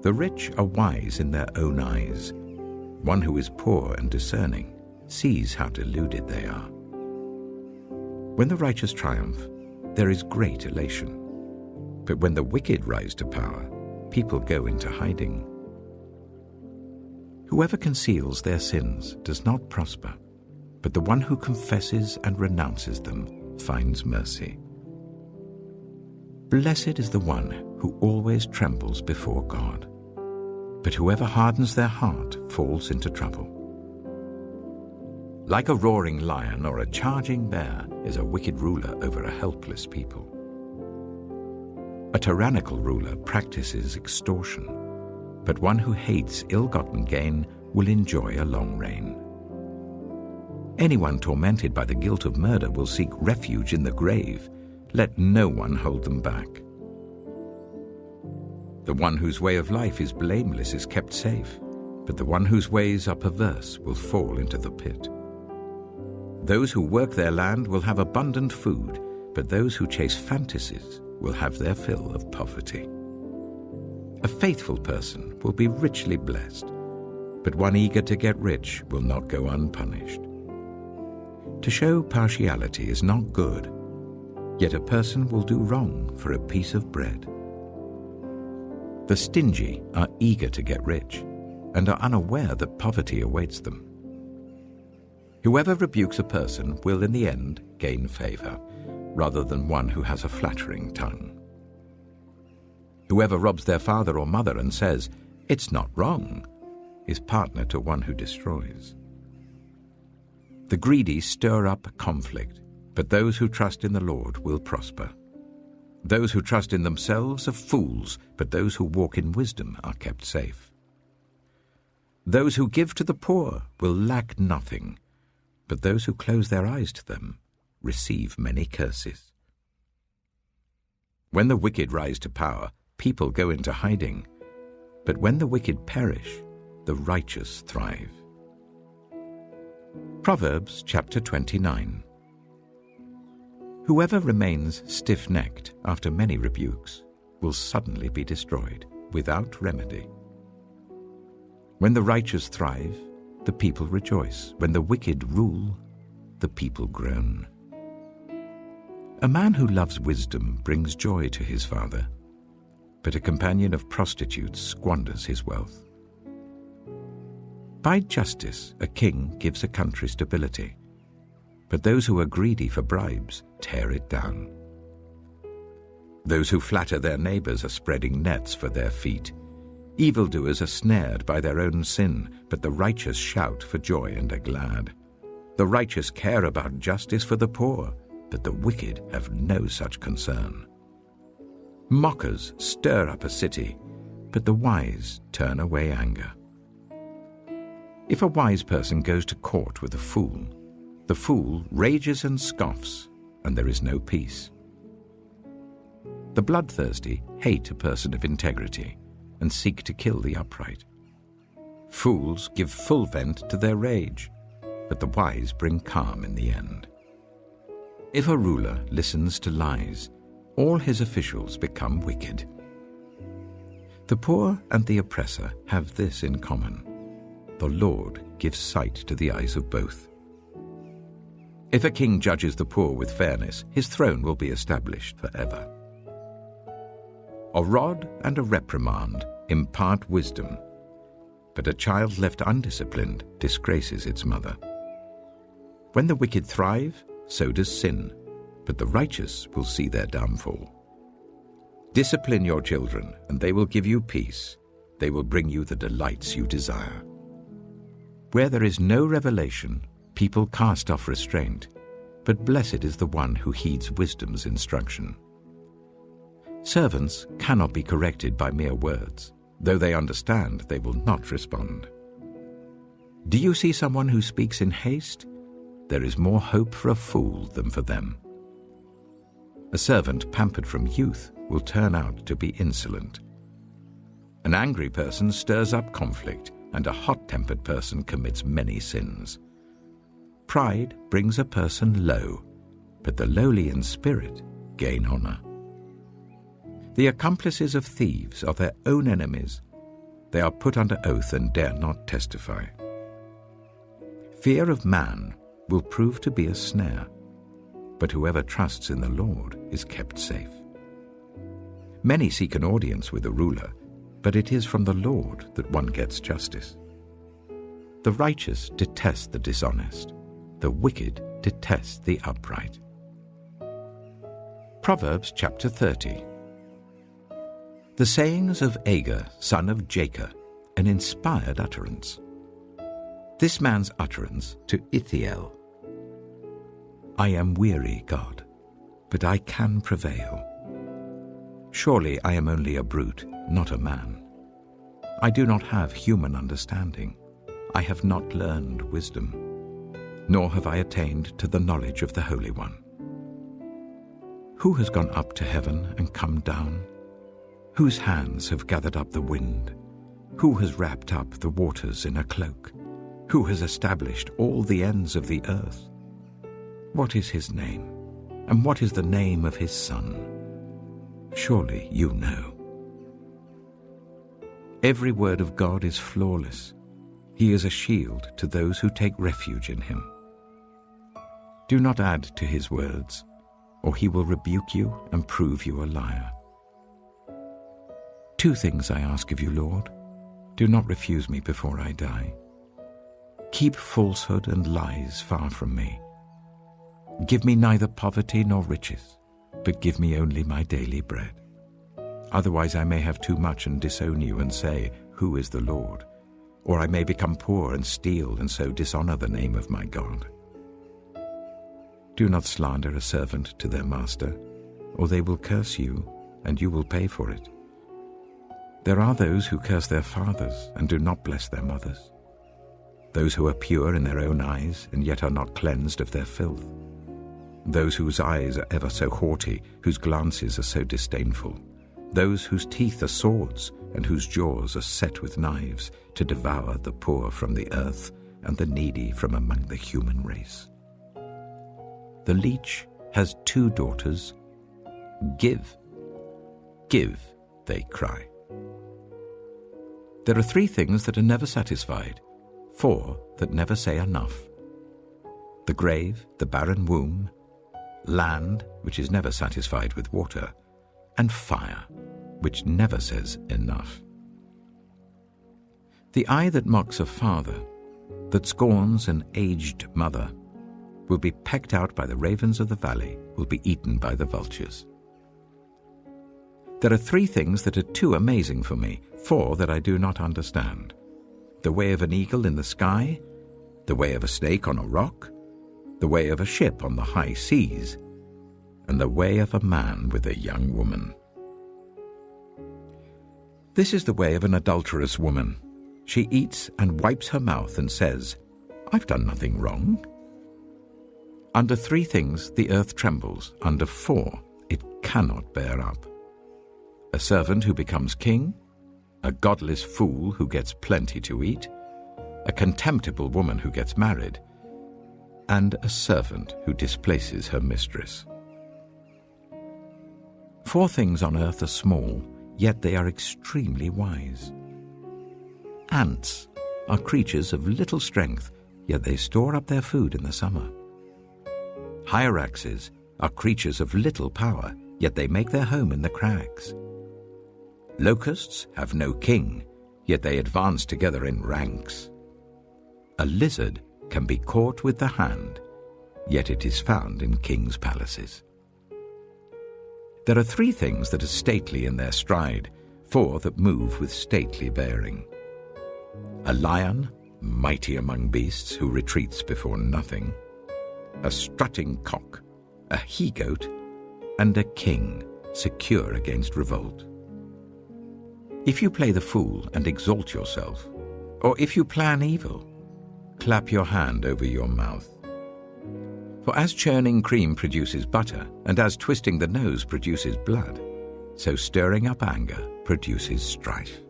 [SPEAKER 1] The rich are wise in their own eyes. One who is poor and discerning sees how deluded they are. When the righteous triumph, there is great elation. But when the wicked rise to power, people go into hiding. Whoever conceals their sins does not prosper, but the one who confesses and renounces them finds mercy. Blessed is the one who always trembles before God, but whoever hardens their heart falls into trouble. Like a roaring lion or a charging bear is a wicked ruler over a helpless people. A tyrannical ruler practices extortion, but one who hates ill-gotten gain will enjoy a long reign. Anyone tormented by the guilt of murder will seek refuge in the grave. Let no one hold them back. The one whose way of life is blameless is kept safe, but the one whose ways are perverse will fall into the pit. Those who work their land will have abundant food, but those who chase fantasies will have their fill of poverty. A faithful person will be richly blessed, but one eager to get rich will not go unpunished. To show partiality is not good, yet a person will do wrong for a piece of bread. The stingy are eager to get rich and are unaware that poverty awaits them. Whoever rebukes a person will in the end gain favor, rather than one who has a flattering tongue. Whoever robs their father or mother and says, "It's not wrong," is partner to one who destroys. The greedy stir up conflict, but those who trust in the Lord will prosper. Those who trust in themselves are fools, but those who walk in wisdom are kept safe. Those who give to the poor will lack nothing, but those who close their eyes to them receive many curses. When the wicked rise to power, people go into hiding, but when the wicked perish, the righteous thrive. Proverbs Chapter 29. Whoever remains stiff-necked after many rebukes will suddenly be destroyed without remedy. When the righteous thrive, the people rejoice. When the wicked rule, the people groan. A man who loves wisdom brings joy to his father, but a companion of prostitutes squanders his wealth. By justice, a king gives a country stability, but those who are greedy for bribes tear it down. Those who flatter their neighbors are spreading nets for their feet. Evildoers are snared by their own sin, but the righteous shout for joy and are glad. The righteous care about justice for the poor, but the wicked have no such concern. Mockers stir up a city, but the wise turn away anger. If a wise person goes to court with the fool rages and scoffs, and there is no peace. The bloodthirsty hate a person of integrity and seek to kill the upright. Fools give full vent to their rage, but the wise bring calm in the end. If a ruler listens to lies, all his officials become wicked. The poor and the oppressor have this in common: the Lord gives sight to the eyes of both. If a king judges the poor with fairness, his throne will be established forever. A rod and a reprimand impart wisdom, but a child left undisciplined disgraces its mother. When the wicked thrive, so does sin, but the righteous will see their downfall. Discipline your children, and they will give you peace. They will bring you the delights you desire. Where there is no revelation, people cast off restraint, but blessed is the one who heeds wisdom's instruction. Servants cannot be corrected by mere words. Though they understand, they will not respond. Do you see someone who speaks in haste? There is more hope for a fool than for them. A servant pampered from youth will turn out to be insolent. An angry person stirs up conflict, and a hot-tempered person commits many sins. Pride brings a person low, but the lowly in spirit gain honor. The accomplices of thieves are their own enemies. They are put under oath and dare not testify. Fear of man will prove to be a snare, but whoever trusts in the Lord is kept safe. Many seek an audience with a ruler, but it is from the Lord that one gets justice. The righteous detest the dishonest. The wicked detest the upright. Proverbs Chapter 30. The sayings of Agur, son of Jacob, an inspired utterance. This man's utterance to Ithiel: I am weary, God, but I can prevail. Surely I am only a brute, not a man. I do not have human understanding. I have not learned wisdom, nor have I attained to the knowledge of the Holy One. Who has gone up to heaven and come down? Whose hands have gathered up the wind? Who has wrapped up the waters in a cloak? Who has established all the ends of the earth? What is his name? And what is the name of his son? Surely you know. Every word of God is flawless. He is a shield to those who take refuge in him. Do not add to his words, or he will rebuke you and prove you a liar. 2 things I ask of you, Lord. Do not refuse me before I die. Keep falsehood and lies far from me. Give me neither poverty nor riches, but give me only my daily bread. Otherwise I may have too much and disown you and say, "Who is the Lord?" Or I may become poor and steal and so dishonor the name of my God. Do not slander a servant to their master, or they will curse you, and you will pay for it. There are those who curse their fathers and do not bless their mothers, those who are pure in their own eyes and yet are not cleansed of their filth, those whose eyes are ever so haughty, whose glances are so disdainful, those whose teeth are swords and whose jaws are set with knives, to devour the poor from the earth and the needy from among the human race. The leech has 2 daughters. Give, give, they cry. There are 3 things that are never satisfied, 4 that never say enough: the grave, the barren womb, land, which is never satisfied with water, and fire, which never says enough. The eye that mocks a father, that scorns an aged mother, will be pecked out by the ravens of the valley, will be eaten by the vultures. There are 3 things that are too amazing for me, 4 that I do not understand: the way of an eagle in the sky, the way of a snake on a rock, the way of a ship on the high seas, and the way of a man with a young woman. This is the way of an adulterous woman. She eats and wipes her mouth and says, "I've done nothing wrong." Under 3 things the earth trembles, under 4 it cannot bear up: a servant who becomes king, a godless fool who gets plenty to eat, a contemptible woman who gets married, and a servant who displaces her mistress. 4 things on earth are small, yet they are extremely wise. Ants are creatures of little strength, yet they store up their food in the summer. Hyraxes are creatures of little power, yet they make their home in the crags. Locusts have no king, yet they advance together in ranks. A lizard can be caught with the hand, yet it is found in kings' palaces. There are 3 things that are stately in their stride, 4 that move with stately bearing: a lion, mighty among beasts, who retreats before nothing; a strutting cock, a he-goat, and a king, secure against revolt. If you play the fool and exalt yourself, or if you plan evil, clap your hand over your mouth. For as churning cream produces butter, and as twisting the nose produces blood, so stirring up anger produces strife.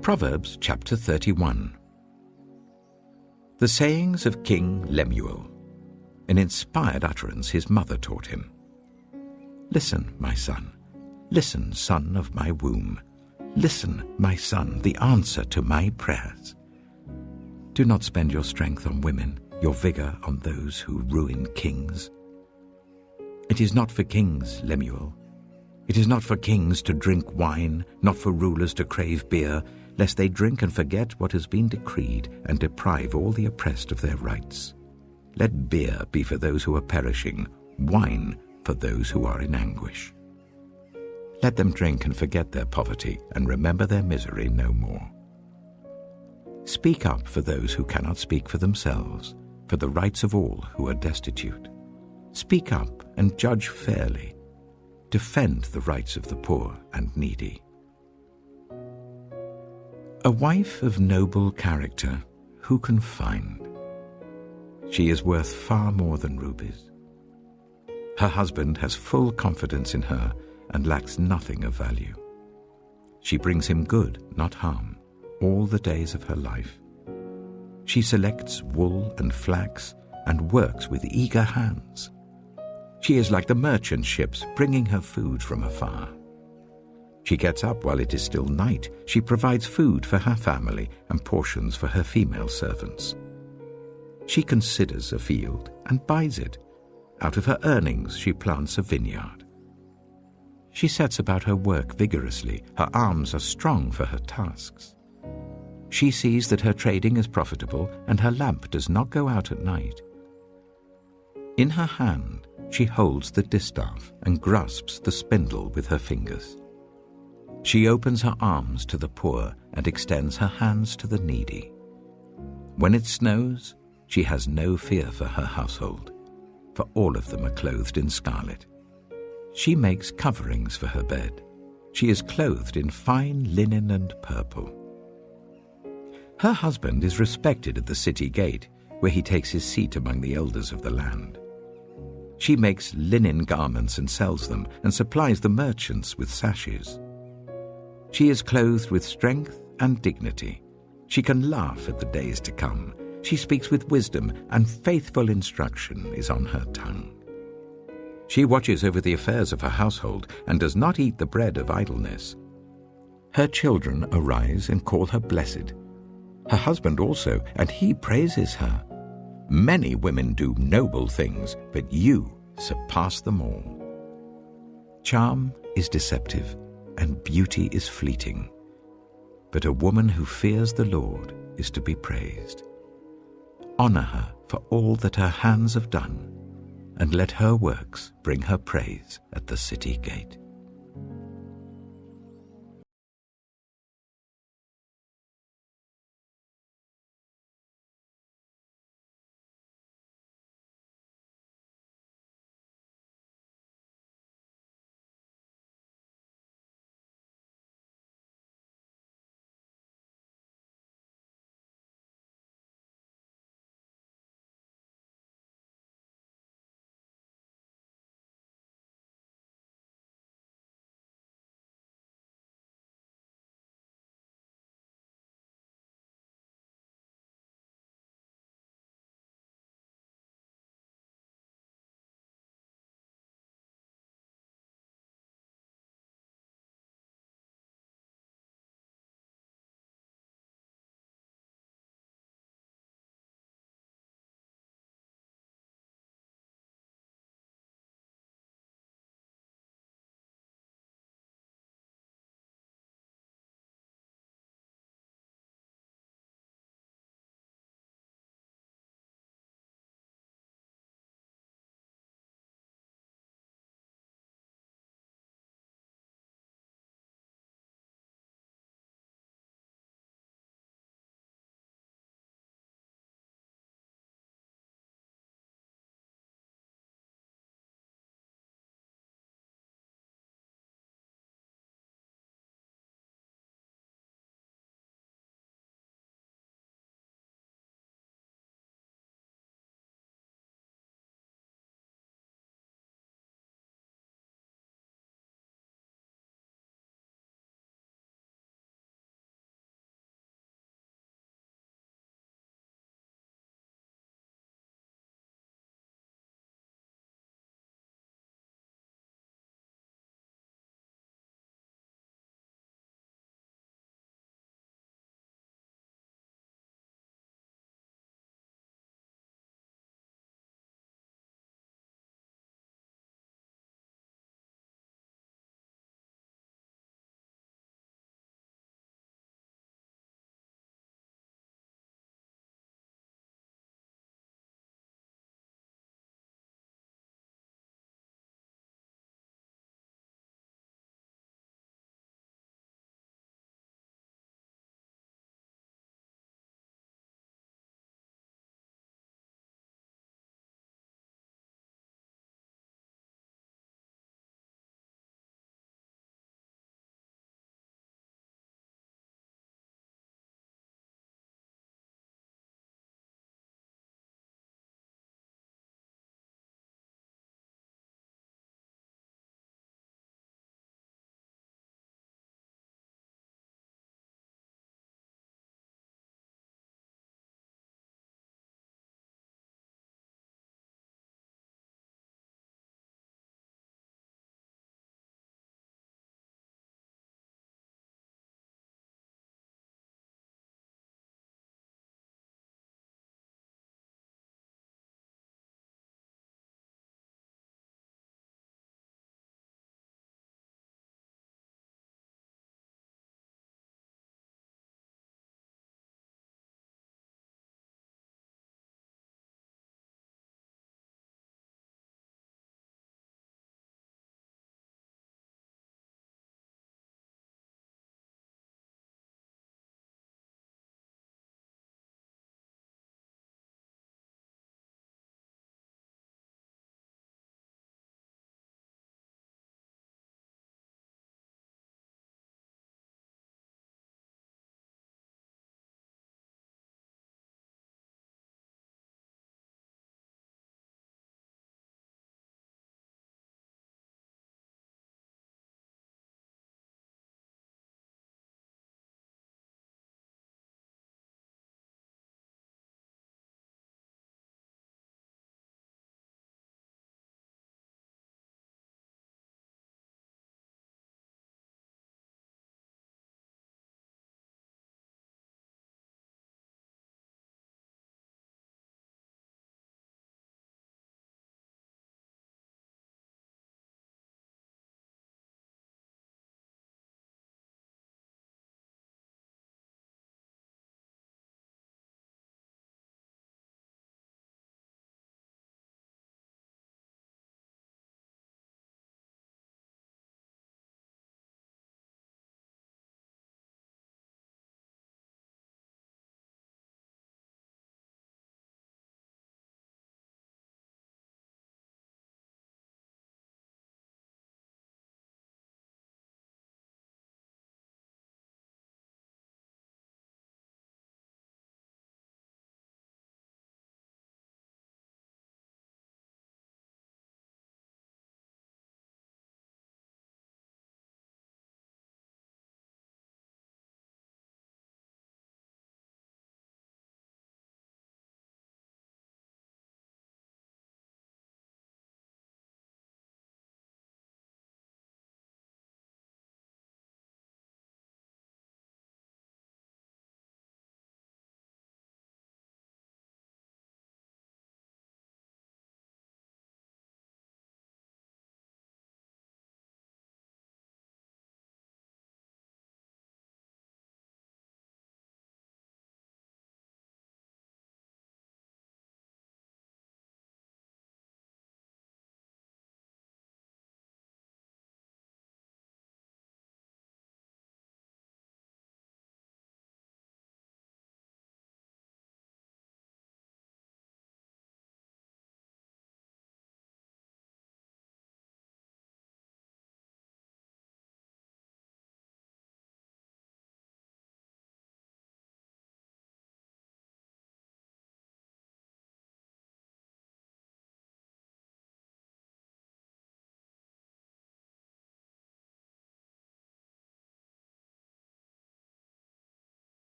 [SPEAKER 1] Proverbs Chapter 31. The sayings of King Lemuel. An inspired utterance his mother taught him. Listen, my son. Listen, son of my womb. Listen, my son, the answer to my prayers. Do not spend your strength on women, your vigor on those who ruin kings. It is not for kings, Lemuel. It is not for kings to drink wine, not for rulers to crave beer, lest they drink and forget what has been decreed and deprive all the oppressed of their rights. Let beer be for those who are perishing, wine for those who are in anguish. Let them drink and forget their poverty and remember their misery no more. Speak up for those who cannot speak for themselves, for the rights of all who are destitute. Speak up and judge fairly. Defend the rights of the poor and needy. A wife of noble character, who can find? She is worth far more than rubies. Her husband has full confidence in her, and lacks nothing of value. She brings him good, not harm, all the days of her life. She selects wool and flax and works with eager hands. She is like the merchant ships bringing her food from afar. She gets up while it is still night. She provides food for her family and portions for her female servants. She considers a field and buys it. Out of her earnings she plants a vineyard. She sets about her work vigorously. Her arms are strong for her tasks. She sees that her trading is profitable and her lamp does not go out at night. In her hand she holds the distaff and grasps the spindle with her fingers. She opens her arms to the poor and extends her hands to the needy. When it snows, she has no fear for her household, for all of them are clothed in scarlet. She makes coverings for her bed. She is clothed in fine linen and purple. Her husband is respected at the city gate, where he takes his seat among the elders of the land. She makes linen garments and sells them, and supplies the merchants with sashes. She is clothed with strength and dignity. She can laugh at the days to come. She speaks with wisdom, and faithful instruction is on her tongue. She watches over the affairs of her household and does not eat the bread of idleness. Her children arise and call her blessed. Her husband also, and he praises her. Many women do noble things, but you surpass them all. Charm is deceptive, and beauty is fleeting. But a woman who fears the Lord is to be praised. Honor her for all that her hands have done, and let her works bring her praise at the city gate.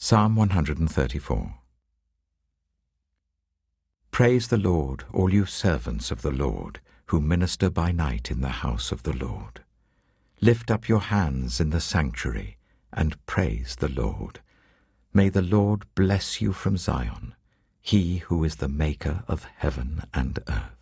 [SPEAKER 1] Psalm 134. Praise the Lord, all you servants of the Lord, who minister by night in the house of the Lord. Lift up your hands in the sanctuary, and praise the Lord. May the Lord bless you from Zion, he who is the maker of heaven and earth.